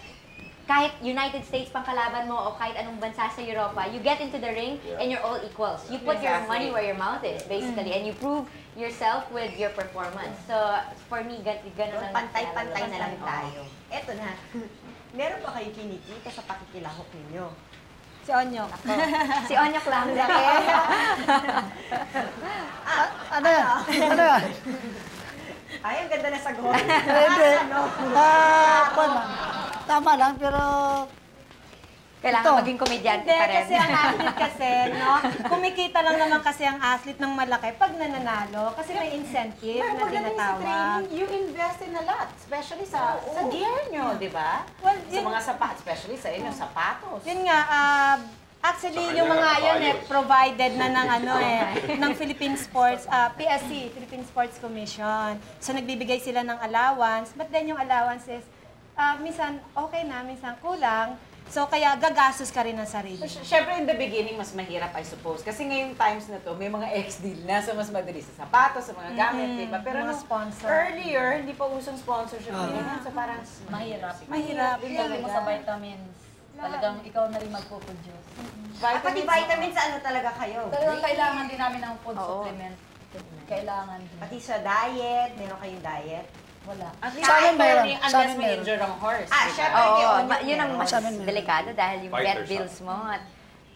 [SPEAKER 8] kahit United States pang kalaban mo o kahit anong bansa sa Europa, you get into the ring and you're all equals. You put your money where your mouth is, basically, and you prove yourself with your performance. So, for me, gano'n lang.
[SPEAKER 4] Pantay-pantay na lang tayo. Eto na, meron ba kayo kinikita sa pakikilahok ninyo?
[SPEAKER 7] Si Onyok.
[SPEAKER 8] Si Onyok lang.
[SPEAKER 9] Ano yan? Ano yan?
[SPEAKER 4] Ay, ang ganda na sagot.
[SPEAKER 9] Hindi. Tama lang, pero
[SPEAKER 8] Kailangan maging komedyante
[SPEAKER 7] Hindi,
[SPEAKER 8] pa rin.
[SPEAKER 7] kasi ang athlete kasi, no? Kumikita lang naman kasi ang athlete ng malaki pag nananalo. Kasi may incentive na tinatawag.
[SPEAKER 6] You invest in a lot, especially sa gear nyo, di ba?
[SPEAKER 7] Well,
[SPEAKER 6] Sa mga sapatos, especially sa inyo, sapatos.
[SPEAKER 7] Yun nga, actually,
[SPEAKER 10] Sa
[SPEAKER 7] yung
[SPEAKER 10] kanya,
[SPEAKER 7] mga yun
[SPEAKER 10] kabayos.
[SPEAKER 7] provided na ng ng Philippine Sports, PSC, Philippine Sports Commission. So, nagbibigay sila ng allowance. But then yung allowance is, minsan okay na, minsan kulang. So, kaya gagastos ka rin ng sarili.
[SPEAKER 6] Siyempre, in the beginning, mas mahirap, I suppose. Kasi ngayong times na to, may mga ex-deal na, so mas madali sa sapatos, sa mga gamit, di ba? Pero
[SPEAKER 7] Mga
[SPEAKER 6] nung
[SPEAKER 7] sponsor.
[SPEAKER 6] earlier, hindi pa usong sponsorship. So parang
[SPEAKER 5] Mahirap.
[SPEAKER 7] Mahirap.
[SPEAKER 5] Lalo mo sa vitamins. Talagang ikaw na rin magpo-produce.
[SPEAKER 4] Pati vitamins, ano talaga kayo?
[SPEAKER 5] Talagang kailangan din namin ng food supplement. Kailangan din.
[SPEAKER 4] Pati sa diet, meron kayong diet?
[SPEAKER 5] Wala.
[SPEAKER 6] At least
[SPEAKER 9] Sa amin meron.
[SPEAKER 6] unless
[SPEAKER 9] Sa amin
[SPEAKER 6] may
[SPEAKER 9] meron.
[SPEAKER 6] injured ang horse.
[SPEAKER 4] Syempre,
[SPEAKER 8] Oo,
[SPEAKER 4] kay
[SPEAKER 8] yun ang mas
[SPEAKER 9] Sa amin meron.
[SPEAKER 8] delikado dahil yung vet
[SPEAKER 10] Fighters,
[SPEAKER 8] bills mo at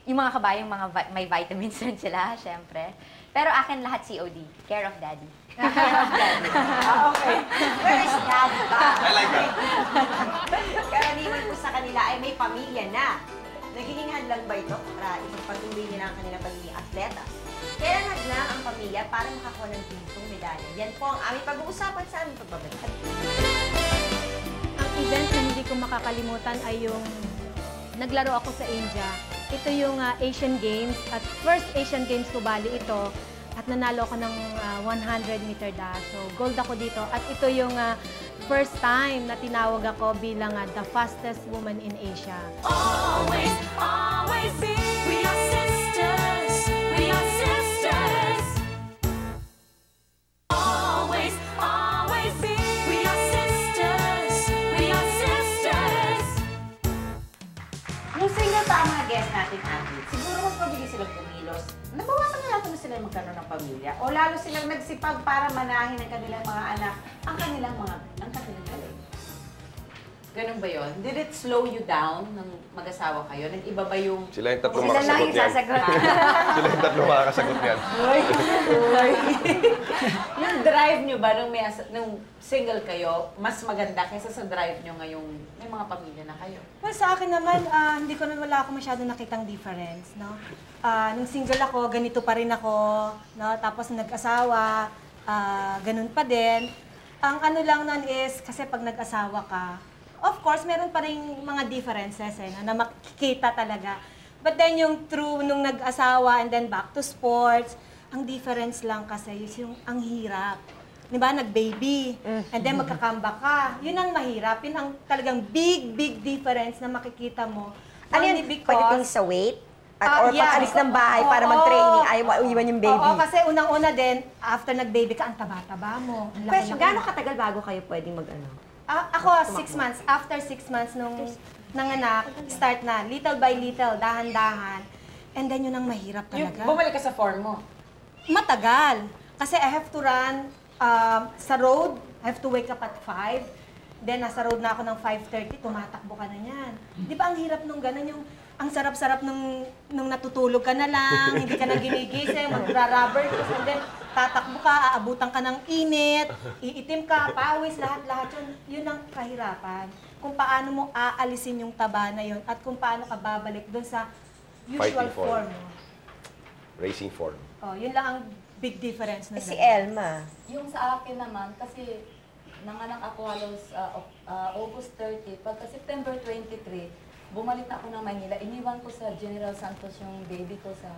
[SPEAKER 8] yung mga kabayong may vitamins rin sila, syempre. Pero akin lahat COD, care of daddy.
[SPEAKER 4] Okay. Where is daddy ba?
[SPEAKER 10] I like that.
[SPEAKER 4] Karaniwan po sa kanila ay may pamilya na. Nagiging hadlang ba ito para ipagpatuloy nila ang kanilang pagiging atleta? Kailan hadlang ang pamilya para makakuha ng gintong medalya? Yan po ang aming pag-uusapan sa aming pagbabalik.
[SPEAKER 7] Ang event na hindi ko makakalimutan ay yung naglaro ako sa India. ito yung Asian Games at first Asian Games ko bali ito at nanalo ako ng 100-meter dash. So gold ako dito at ito yung first time na tinawag ako bilang the fastest woman in Asia.
[SPEAKER 1] Always, always be. We are sisters. We are sisters. Always, always be. We are sisters. We are sisters.
[SPEAKER 6] Nung single pa ang mga guest natin athletes, siguro mas mabilis silang kumilos. Nabawasan na natin na sila magkaroon ng pamilya. O lalo silang nagsipag para manahin ang kanilang mga anak, ang kanilang galing. Ganun ba yun? Did it slow you down nung mag-asawa kayo? Nag-iba ba yung...
[SPEAKER 10] Sila yung tatlong
[SPEAKER 8] Sila lang
[SPEAKER 10] makasagot
[SPEAKER 8] yung
[SPEAKER 10] yan.
[SPEAKER 8] sasagot.
[SPEAKER 10] Sila yung tatlong makakasagot yan.
[SPEAKER 6] Yung drive nyo ba nung single kayo, mas maganda kaysa sa drive nyo ngayong may mga pamilya na kayo?
[SPEAKER 7] Well, sa akin naman, wala ako masyadong nakitang difference, no? Nung single ako, ganito pa rin ako, no? Tapos nag-asawa, ganun pa din. Ang ano lang nun is, kasi pag nag-asawa ka, of course, meron pa rin mga differences na makikita talaga. But then yung true nung nag-asawa and then back to sports, ang difference lang kasi is yung ang hirap. Di ba? Nag-baby. And then magka-comeback ka. Yun ang mahirap. Yun ang talagang big difference na makikita mo.
[SPEAKER 4] Ano
[SPEAKER 7] Only
[SPEAKER 4] yun?
[SPEAKER 7] because-
[SPEAKER 4] Pagdating sa weight? Or pag-alis ng bahay para
[SPEAKER 7] Oo.
[SPEAKER 4] mag-training, ayaw mo iwan yung baby?
[SPEAKER 7] Oo, kasi unang-una din, after nag-baby ka, ang taba-taba mo. Ang
[SPEAKER 4] Question,
[SPEAKER 7] laki-laki.
[SPEAKER 4] gaano katagal bago kayo pwedeng mag-ano?
[SPEAKER 7] Ako, 6 months. After 6 months nung nanganak, start na. Little by little, dahan-dahan. And then yun ang mahirap
[SPEAKER 6] Yung
[SPEAKER 7] talaga.
[SPEAKER 6] bumalik ka sa form mo.
[SPEAKER 7] Matagal. Kasi I have to run sa road. I have to wake up at 5. Then nasa road na ako ng 5:30, tumatakbo ka na yan. Di ba ang hirap nung ganun yung ang sarap-sarap nung natutulog ka na lang, hindi ka na ginigising, magra-rubber cross, and then tatakbo ka, aabutan ka ng init, iitim ka, pawis, lahat-lahat yun. Yun ang kahirapan. Kung paano mo aalisin yung taba na yun at kung paano ka babalik doon sa usual
[SPEAKER 10] Fighting form.
[SPEAKER 7] form mo.
[SPEAKER 10] Racing form.
[SPEAKER 7] Oh, yun lang ang big difference na
[SPEAKER 4] Si Elma.
[SPEAKER 5] Yung sa akin naman, kasi nanganak ako halos August 30, pagka September 23, bumalik na ako ng Manila. Iniwan ko sa General Santos yung baby ko sa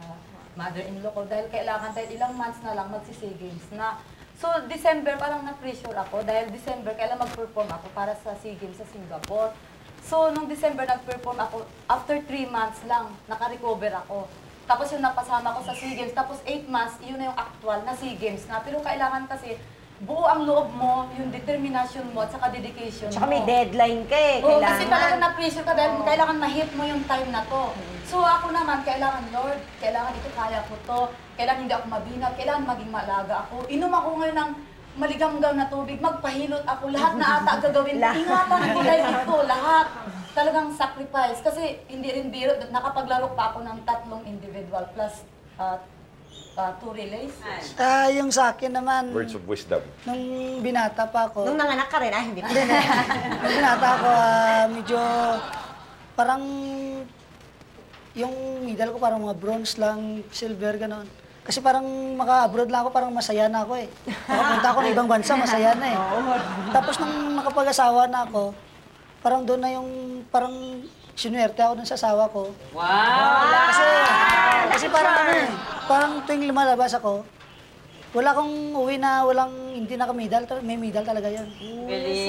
[SPEAKER 5] mother-in-law ko dahil kailangan dahil ilang months na lang magsi-SEA Games na. So, December parang na-pressure ako dahil December kailangan mag-perform ako para sa SEA Games sa Singapore. So, nung December nag-perform ako, after 3 months lang, naka-recover ako. Tapos yung napasama ko sa SEA Games, tapos 8 months, yun na yung actual na SEA Games na. Pero kailangan kasi buo ang loob mo, yung determination mo, at saka dedication
[SPEAKER 4] Tsaka
[SPEAKER 5] mo.
[SPEAKER 4] may deadline ka eh.
[SPEAKER 5] Oo,
[SPEAKER 4] Kailangan.
[SPEAKER 5] kasi talaga na-pressure ka dahil kailangan ma-hit mo yung time na to. So ako naman, kailangan, Lord, kailangan ito, kaya ko to, kailangan hindi ako mabinat, kailangan maging malaga ako. Inom ako ngayon ng maligamgam na tubig, magpahilot ako, lahat na ata gagawin. Ingatan ko dahil ito, lahat. Talagang sacrifice. Kasi hindi rin biro, nakapaglaro pa ako ng 3 individual plus 2 relays.
[SPEAKER 9] Yung sa akin naman,
[SPEAKER 10] Words of wisdom.
[SPEAKER 9] nung binata pa ako,
[SPEAKER 4] Nung nanganak ka rin, hindi pa.
[SPEAKER 9] nung binata ako, medyo parang yung medal ko parang mga bronze lang, silver, gano'n. Kasi parang maka-abroad lang ako, parang masaya na ako eh. Nakapunta ako ng ibang bansa, masaya na eh. Tapos nung nakapag-asawa na ako, parang doon na yung, parang sinuwerte ako dun sa asawa ko.
[SPEAKER 6] Wow!
[SPEAKER 9] Kasi parang ano eh, parang tuwing lumalabas ako, wala akong uwi na hindi naka-medal, may medal talaga yun.
[SPEAKER 6] Galing.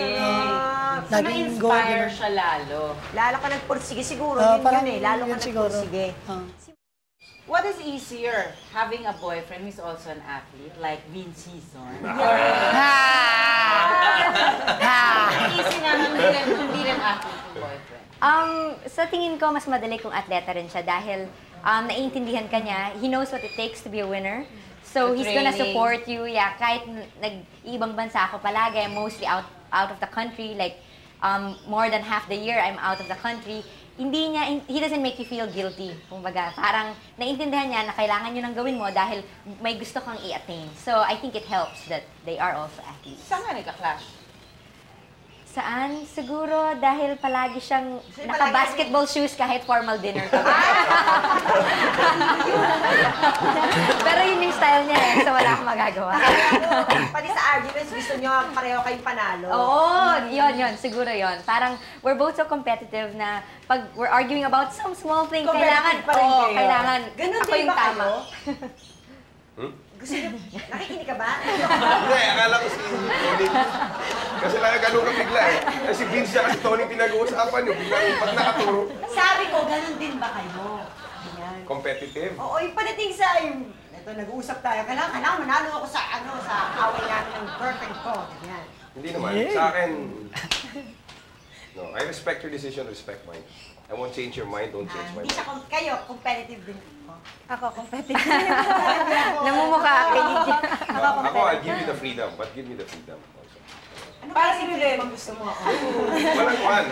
[SPEAKER 6] So,
[SPEAKER 9] Laging gold,
[SPEAKER 6] na-inspire
[SPEAKER 9] ganun.
[SPEAKER 6] siya lalo.
[SPEAKER 4] Lalo ka nagpursige siguro, yun
[SPEAKER 9] Parang
[SPEAKER 4] yun eh. Lalo ka
[SPEAKER 9] yun siguro.
[SPEAKER 4] nagpursige.
[SPEAKER 6] What is easier, having a boyfriend who's also an athlete, like Vince Season? Easy na hindi rin athlete yung boyfriend.
[SPEAKER 8] Sa tingin ko, mas madali kung atleta rin siya dahil naiintindihan ka niya. He knows what it takes to be a winner. So,
[SPEAKER 6] The
[SPEAKER 8] he's gonna
[SPEAKER 6] training.
[SPEAKER 8] support you. Yeah, kahit nag-ibang bansa ako palagi, I'm mostly out of the country. Like, more than half the year, I'm out of the country. He doesn't make you feel guilty. Kumbaga, parang naiintindihan niya na kailangan nyo nang gawin mo dahil may gusto kang i-attain. So, I think it helps that they are also athletes.
[SPEAKER 6] Saan nga nagka-clash?
[SPEAKER 8] Saan? Siguro dahil palagi siyang naka-basketball shoes kahit formal dinner kami. Pero yun yung style niya eh, so wala akong magagawa.
[SPEAKER 4] Pati sa arguments, gusto nyo pareho kayong panalo.
[SPEAKER 8] Oo, yun, siguro yun. Parang we're both so competitive na pag we're arguing about some small thing, kailangan,
[SPEAKER 6] Competitive pa rin kayo.
[SPEAKER 8] kailangan
[SPEAKER 4] Ganun
[SPEAKER 8] ako
[SPEAKER 4] din
[SPEAKER 8] yung
[SPEAKER 4] ba
[SPEAKER 8] tama.
[SPEAKER 4] Gusto nyo, nakikinig ka ba?
[SPEAKER 10] Hindi, akala ko si Tony. Kasi nakagano ka bigla eh. Si Vince siya kasi Tony pinag-uusapan nyo. Biglang pag nakaturo.
[SPEAKER 4] Sabi ko, ganun din ba kayo? Ayan.
[SPEAKER 10] Competitive.
[SPEAKER 4] Oo, yung padating sa yung, ito, nag-uusap tayo. Kailangan manalo ako sa sa away namin ng girlfriend ko. Ayan.
[SPEAKER 10] Hindi naman. Sa akin, no, I respect your decision, respect mine. I won't change your mind, don't change my
[SPEAKER 4] Hindi siya,
[SPEAKER 10] mind.
[SPEAKER 4] kayo, competitive din ako.
[SPEAKER 7] Ako, competitive.
[SPEAKER 8] Namumukha kay Lydia.
[SPEAKER 10] Ako, I'll give you the freedom, but give me the freedom also.
[SPEAKER 4] Ano
[SPEAKER 6] Para
[SPEAKER 4] ba
[SPEAKER 6] si
[SPEAKER 4] yung
[SPEAKER 6] Ren.
[SPEAKER 4] freedom gusto mo ako?
[SPEAKER 10] Walang kuhan.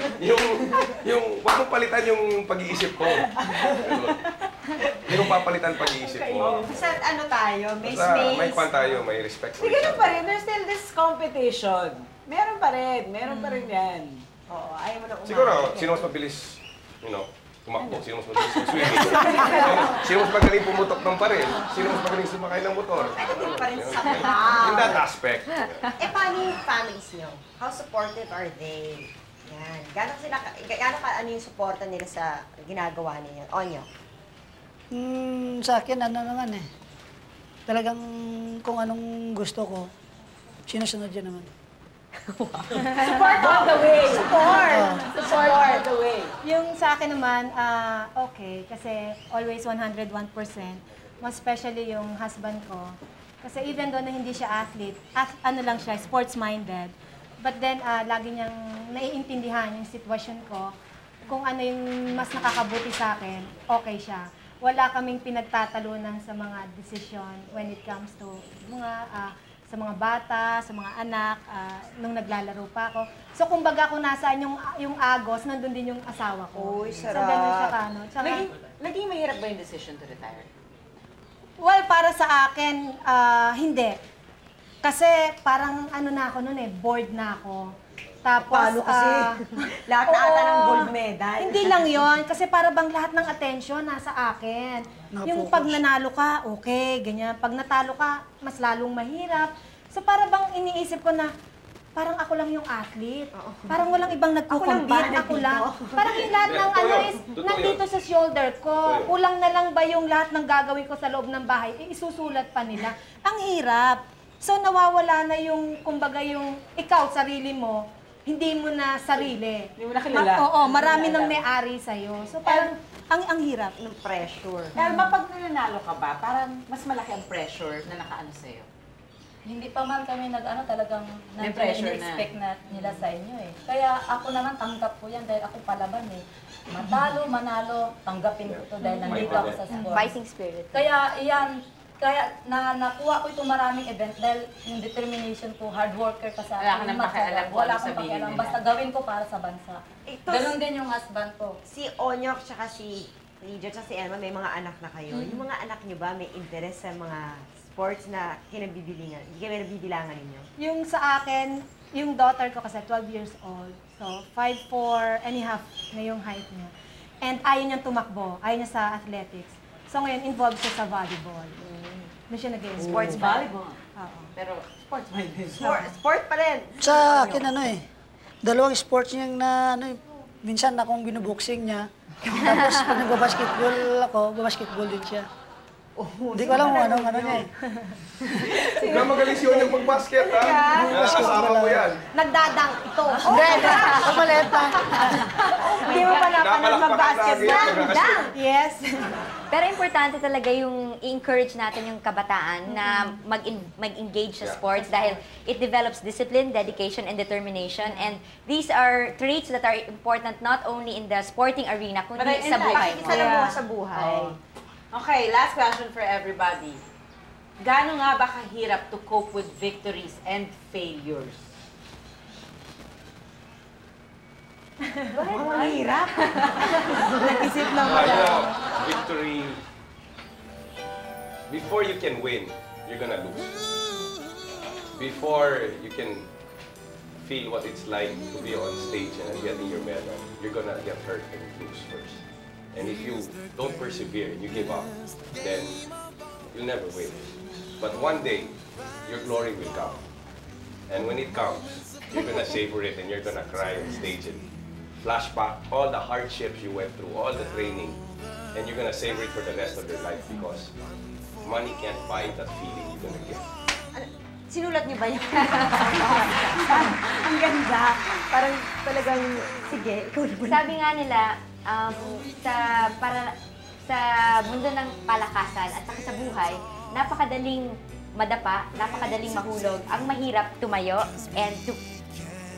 [SPEAKER 10] Wag mong palitan yung pag-iisip ko. Hindi mong papalitan pag-iisip ko.
[SPEAKER 4] Basta ano tayo, may
[SPEAKER 10] Basta
[SPEAKER 4] space.
[SPEAKER 10] may kwan tayo, may respect for
[SPEAKER 6] Hindi
[SPEAKER 10] each
[SPEAKER 6] ganun pa
[SPEAKER 10] other.
[SPEAKER 6] rin. There's still this competition. Meron pa rin yan.
[SPEAKER 4] Oo, ayaw mo na umamin.
[SPEAKER 10] Siguro, sino mas mabilis, tumakbo? Sino mas mabilis mag-swimming? Sino mas magaling pumutok ng paril? Sino mas magaling sumakay ng motor?
[SPEAKER 4] Hindi pa rin sa
[SPEAKER 10] In that aspect.
[SPEAKER 4] paano yung families nyo? How supportive are they? Yan. Gano'n ka, ano yung suporta nila sa ginagawa ninyo? Onyo?
[SPEAKER 9] Sa akin, ano naman eh. Talagang kung anong gusto ko, sinusunod yun naman.
[SPEAKER 6] Support all the way. Support all the way.
[SPEAKER 7] Yung sa akin naman, okay. Kasi always 101%. Most especially yung husband ko. Kasi even though na hindi siya athlete, ano lang siya, sports-minded. But then, lagi niyang naiintindihan yung sitwasyon ko. Kung ano yung mas nakakabuti sa akin, okay siya. Wala kaming pinagtatalunan sa mga decision when it comes to sa mga bata, sa mga anak, nung naglalaro pa ako. So, kumbaga kung nasaan yung agos, nandun din yung asawa ko.
[SPEAKER 4] Uy,
[SPEAKER 7] So,
[SPEAKER 4] sarap.
[SPEAKER 7] ganun siya kano. Tsaka,
[SPEAKER 6] Naging mahirap ba yung decision to retire?
[SPEAKER 7] well, para sa akin, hindi. Kasi parang ano na ako noon bored na ako. Tapos,
[SPEAKER 4] Paano kasi? Lahat na ata ng
[SPEAKER 7] oo.
[SPEAKER 4] gold medal.
[SPEAKER 7] Hindi lang yon kasi para bang lahat ng attention nasa akin. Yung pag nanalo ka, okay, ganyan. Pag natalo ka, mas lalong mahirap. So para bang iniisip ko na, parang ako lang yung athlete. Parang walang ibang nagko-compete. Ako lang. Parang yung lahat ng
[SPEAKER 10] Totoo
[SPEAKER 7] ano
[SPEAKER 10] yun.
[SPEAKER 7] is
[SPEAKER 10] Totoo
[SPEAKER 7] nandito
[SPEAKER 10] yun.
[SPEAKER 7] sa shoulder ko.
[SPEAKER 10] Totoo yun.
[SPEAKER 7] Kulang na lang ba yung lahat ng gagawin ko sa loob ng bahay, isusulat pa nila. Ang hirap. So nawawala na yung, kumbaga yung ikaw, sarili mo, hindi mo na sarili.
[SPEAKER 6] Hindi mo na kilala.
[SPEAKER 7] Oo, marami nang may-ari sa'yo. So parang, ang hirap.
[SPEAKER 4] Ng pressure.
[SPEAKER 6] Elma, pag nananalo ka ba, parang mas malaki ang pressure na nakaano sa'yo?
[SPEAKER 5] Hindi pa man kami talagang
[SPEAKER 6] May pressure
[SPEAKER 5] expect na nila sa inyo eh. Kaya ako naman tanggap ko yan dahil ako palaban eh. Matalo, manalo, tanggapin ko to dahil nandito ako sa sports.
[SPEAKER 8] Fighting spirit.
[SPEAKER 5] Kaya nakuha ko itong maraming event dahil yung determination ko, hard worker ka sa
[SPEAKER 6] Wala ka
[SPEAKER 5] akin.
[SPEAKER 6] nang pakialam kung
[SPEAKER 5] Wala
[SPEAKER 6] ano
[SPEAKER 5] akong
[SPEAKER 6] sabihin
[SPEAKER 5] pakialam.
[SPEAKER 6] nila.
[SPEAKER 5] Basta gawin ko para sa bansa.
[SPEAKER 4] Ito,
[SPEAKER 5] Ganon din yung husband ko.
[SPEAKER 4] si Onyok tsaka si Lydia tsaka si Elma, may mga anak na kayo. Yung mga anak nyo ba may interest sa mga sports na kinabibilangan? Hindi kayo nabibilangan ninyo?
[SPEAKER 7] Yung sa akin, yung daughter ko kasi 12 years old. So, 5'4" and a half na yung height niya. And ayaw niyang tumakbo. Ayaw niya sa athletics. So ngayon, involved siya sa volleyball. Doon siya nag-enjoy.
[SPEAKER 6] Sports volleyball.
[SPEAKER 7] Oo.
[SPEAKER 6] Pero sports minded.
[SPEAKER 4] Sport pa rin.
[SPEAKER 9] Sa akin, dalawang sports niyang minsan akong binuboxing niya. Tapos pag nagbabasketball ako, babasketball din siya. Hindi ko alam kung anong niya eh.
[SPEAKER 10] Huwag magaling siya yung pag-basket, ha? Nakakasama mo yan.
[SPEAKER 7] Nagdadang ito.
[SPEAKER 9] Hindi, maliit na.
[SPEAKER 7] Hindi mo pa napanood
[SPEAKER 10] Napalakpakan
[SPEAKER 7] mag-basketball.
[SPEAKER 10] lagi.
[SPEAKER 7] Yes.
[SPEAKER 8] Pero importante talaga yung i-encourage natin yung kabataan na mag-engage sa sports dahil it develops discipline, dedication, and determination. And these are traits that are important not only in the sporting arena, kundi
[SPEAKER 6] But
[SPEAKER 8] sa buhay mo.
[SPEAKER 4] Pakikisalamuha mo sa buhay.
[SPEAKER 6] Okay, last question for everybody. Gaano nga ba kahirap to cope with victories and failures?
[SPEAKER 4] Ang hirap.
[SPEAKER 7] Nag-isip ng
[SPEAKER 10] Victory. Before you can win, you're gonna lose. Before you can feel what it's like to be on stage and getting your medal, you're gonna get hurt and lose first. And if you don't persevere and you give up, then you'll never win. But one day, your glory will come. And when it comes, you're gonna savor it and you're gonna cry on stage and flashback all the hardships you went through, all the training, and you're gonna savor it for the rest of your life because money can't buy that feeling you're gonna get.
[SPEAKER 4] Sinulat niyo ba yun?
[SPEAKER 3] Ang ganda. Parang talagang, sige, ikaw naman.
[SPEAKER 8] Sabi nga nila, sa mundo ng palakasan at saka sa buhay, napakadaling madapa, napakadaling mahulog. Ang mahirap tumayo and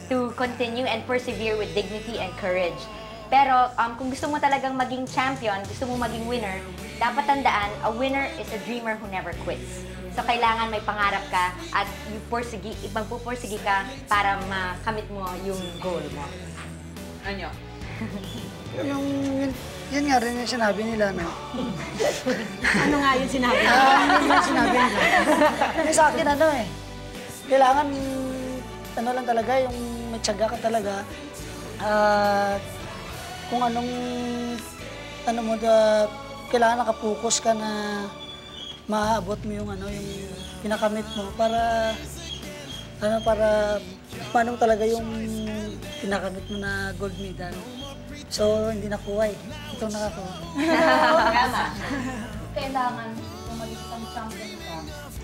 [SPEAKER 8] to continue and persevere with dignity and courage. Pero kung gusto mo talagang maging champion, gusto mo maging winner, dapat tandaan, a winner is a dreamer who never quits. So kailangan may pangarap ka at magpupursigi ka para makamit mo yung goal mo.
[SPEAKER 2] Ano?
[SPEAKER 9] Yun nga rin yung sinabi nila, no?
[SPEAKER 7] Ano nga yung sinabi?
[SPEAKER 9] Yun yung sinabi nila. Yung sa akin, kailangan, lang talaga, yung may tiyaga ka talaga. Kung anong, kailangan nakapokus ka na maaabot mo yung yung pinakamit mo para paano talaga yung pinakamit mo na gold medal. So, hindi nakuha eh. Ito nakakuha.
[SPEAKER 5] Kailangan umalis ng champion ka.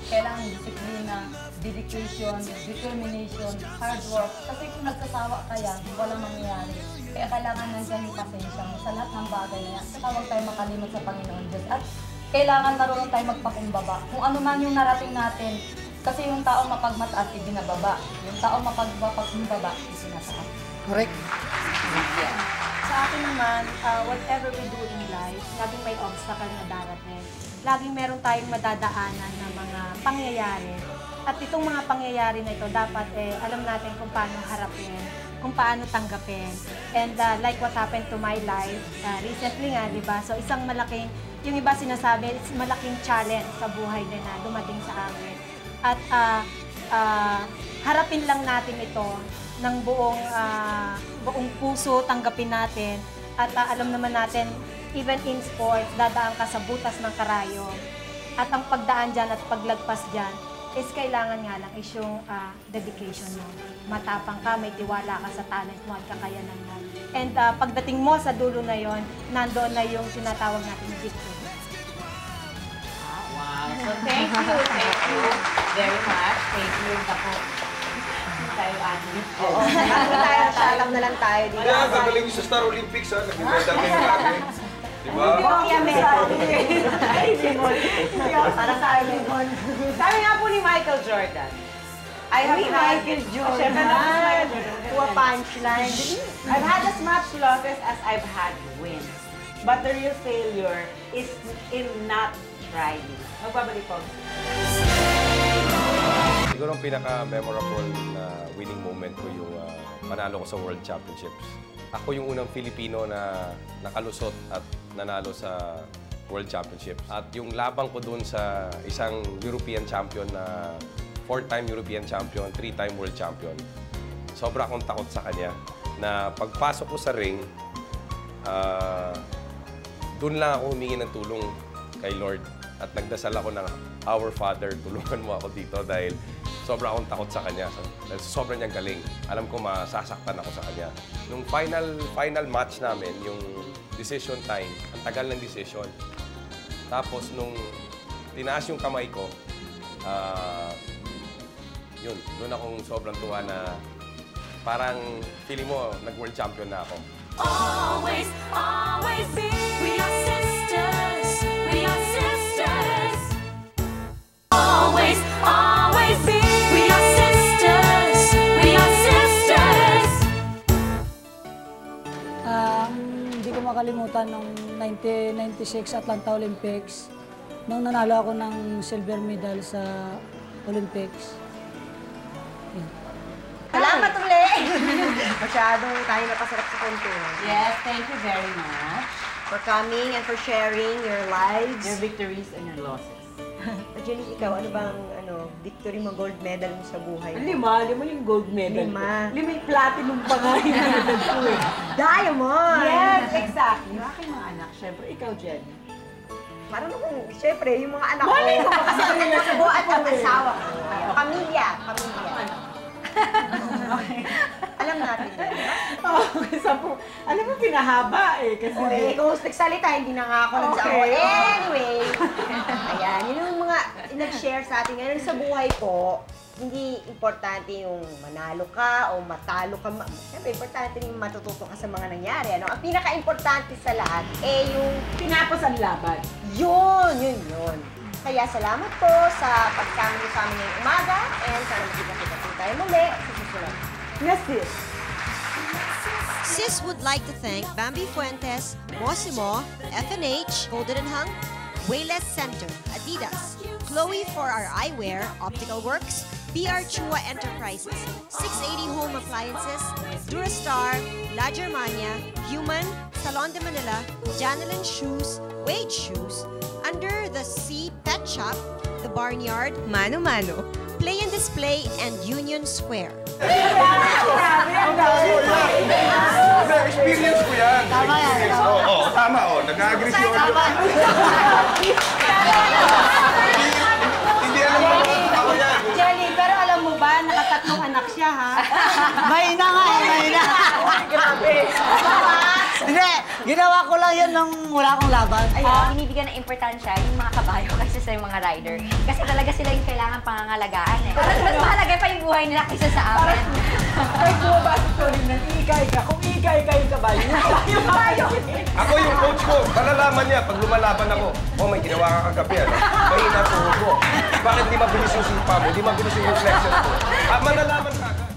[SPEAKER 5] Kailangan disiplina, dedication, determination, hard work. Kasi kung nagsasawa ka yan, walang mangyayari. Kaya kailangan nandiyan yung pasensya mo sa lahat ng bagay niya. Saka huwag tayo makalimot sa Panginoon Diyos. At kailangan marunong tayo magpakumbaba. Kung ano man yung narating natin, kasi yung taong mapagmataas, ibinababa. Yung taong mapagpakumbaba, isinataas.
[SPEAKER 9] Correct.
[SPEAKER 7] Sa akin naman, whatever we do in life, laging may obstacle na darating. Laging meron tayong madadaanan na mga pangyayari. At itong mga pangyayari na ito, dapat alam natin kung paano harapin, kung paano tanggapin. And like what happened to my life, recently nga, di ba? So isang malaking, yung iba sinasabi, it's malaking challenge sa buhay na dumating sa amin. At harapin lang natin ito ng buong puso, tanggapin natin. At alam naman natin, even in sports, dadaan ka sa butas ng karayo. At ang pagdaan dyan at paglagpas dyan, is kailangan nga lang is yung dedication mo. Matapang ka, may tiwala ka sa talent mo at kakayanan mo. And pagdating mo sa dulo na yon, nandoon na yung tinatawag natin victory.
[SPEAKER 2] Wow. So thank you very much. Thank you. Ako. Tayo athlete.
[SPEAKER 4] Oo. Shout out na lang tayo dito.
[SPEAKER 10] Kaya gagaling yung sa Star Olympics, ha? Nag-medal kayo lagi. Diba?
[SPEAKER 2] Para sa Lemon. Sabi nga po ni Michael Jordan, I have
[SPEAKER 3] Michael Jordan. Kuha punchline.
[SPEAKER 2] I've had as much losses as I've had wins. But the real failure is in not trying. Magbabalik po.
[SPEAKER 10] Siguro ang pinaka-memorable na winning moment ko yung manalo ko sa World Championships. Ako yung unang Filipino na nakalusot at nanalo sa World Championships. At yung labang ko dun sa isang European champion na 4-time European champion, 3-time World champion. Sobra akong takot sa kanya na pagpasok ko sa ring, dun lang ako humingi ng tulong kay Lord. At nagdasal ako ng Our Father, tulungan mo ako dito dahil sobra akong takot sa kanya. Dahil sobra niyang galing. Alam ko masasaktan ako sa kanya. Nung final match namin, yung decision time, ang tagal ng decision. Tapos nung tinaas yung kamay ko, doon akong sobrang tuwa na parang feeling mo nag-world champion na ako.
[SPEAKER 1] Always, always be. We are sisters. We are sisters. Always, always be. We are sisters. We are sisters.
[SPEAKER 9] Hindi ko makalimutan nung 1996 Atlanta Olympics. Nung nanalo ako ng silver medal sa Olympics.
[SPEAKER 4] Salamat ulit! Masyadong tayo napasarap sa kwentuhan.
[SPEAKER 2] Yes, thank you very much.
[SPEAKER 4] For coming and for sharing your lives.
[SPEAKER 2] Your victories and your losses.
[SPEAKER 4] Jenny, ikaw, ano bang
[SPEAKER 3] victory mo, gold medal mo sa buhay mo?
[SPEAKER 6] Lima yung gold medal.
[SPEAKER 3] Lima.
[SPEAKER 6] Lima yung platinum pa nga yung medal ko eh.
[SPEAKER 3] Diamond!
[SPEAKER 6] Yes, exactly. Yung aking mga anak, syempre, ikaw, Jenny.
[SPEAKER 3] Parang kung, syempre, yung mga anak ko.
[SPEAKER 6] Malay ko, kasi
[SPEAKER 3] ang
[SPEAKER 6] kanila
[SPEAKER 3] anak ko at ang asawa ko. Pamilya. Alam natin yan.
[SPEAKER 6] Okay, alam mo, pinahaba eh. Kasi
[SPEAKER 3] Kung nagsalita, hindi na nga ako nagsawa. Anyway, ayan, yun yung mga nag-share sa atin ngayon sa buhay ko. Hindi importante yung manalo ka o matalo ka. Siyempre, importante yung matututo ka sa mga nangyari. Ano? Ang pinaka-importante sa lahat, yung
[SPEAKER 6] tinapos ang laban.
[SPEAKER 3] yun. Kaya salamat po sa pagsama niyo sa amin ngayong umaga and sana magkita-kita po tayo muli sa susunod.
[SPEAKER 6] Yes, sis.
[SPEAKER 4] Sis would like to thank Bambi Fuentes, Mosimo, FNH, Golden and Hung, Wayless Center, Adidas, Chloe for our eyewear, Optical Works, BR Chua Enterprises, 680 Home Appliances, Durastar, La Germania, Human, Salon de Manila, Janelin Shoes, Wade Shoes, Under the Sea Pet Shop, The Barnyard, Mano Mano, Play and Display, and Union Square.
[SPEAKER 10] Experience ko yan. Tama yan. Oo, tama. Nag-agree si Oreo. Hindi alam mo ako yan.
[SPEAKER 7] Jelly, pero alam mo ba, nakatatlong anak siya, ha?
[SPEAKER 9] Mahina nga eh, mahina.
[SPEAKER 6] Grabe.
[SPEAKER 9] Hindi, ginawa ko lang yan nung wala akong laban.
[SPEAKER 8] Binibigyan ng importansya yung mga kabayo kaysa sa mga rider. Kasi talaga sila yung kailangan pangangalagaan eh. Mas mahalaga pa yung buhay nila kaysa sa amin.
[SPEAKER 6] Ay, bumabasa ko rin na iikay ka. Kung iikay ka yung kabayo, yung kabayo.
[SPEAKER 10] Ako yung coach ko. Malalaman niya pag lumalaban ako. May ginawa ka kagabi. Mahina tuhod mo. Bakit di mabilis yung sipa mo? Di mabilis yung reflection mo? Malalaman ka agad.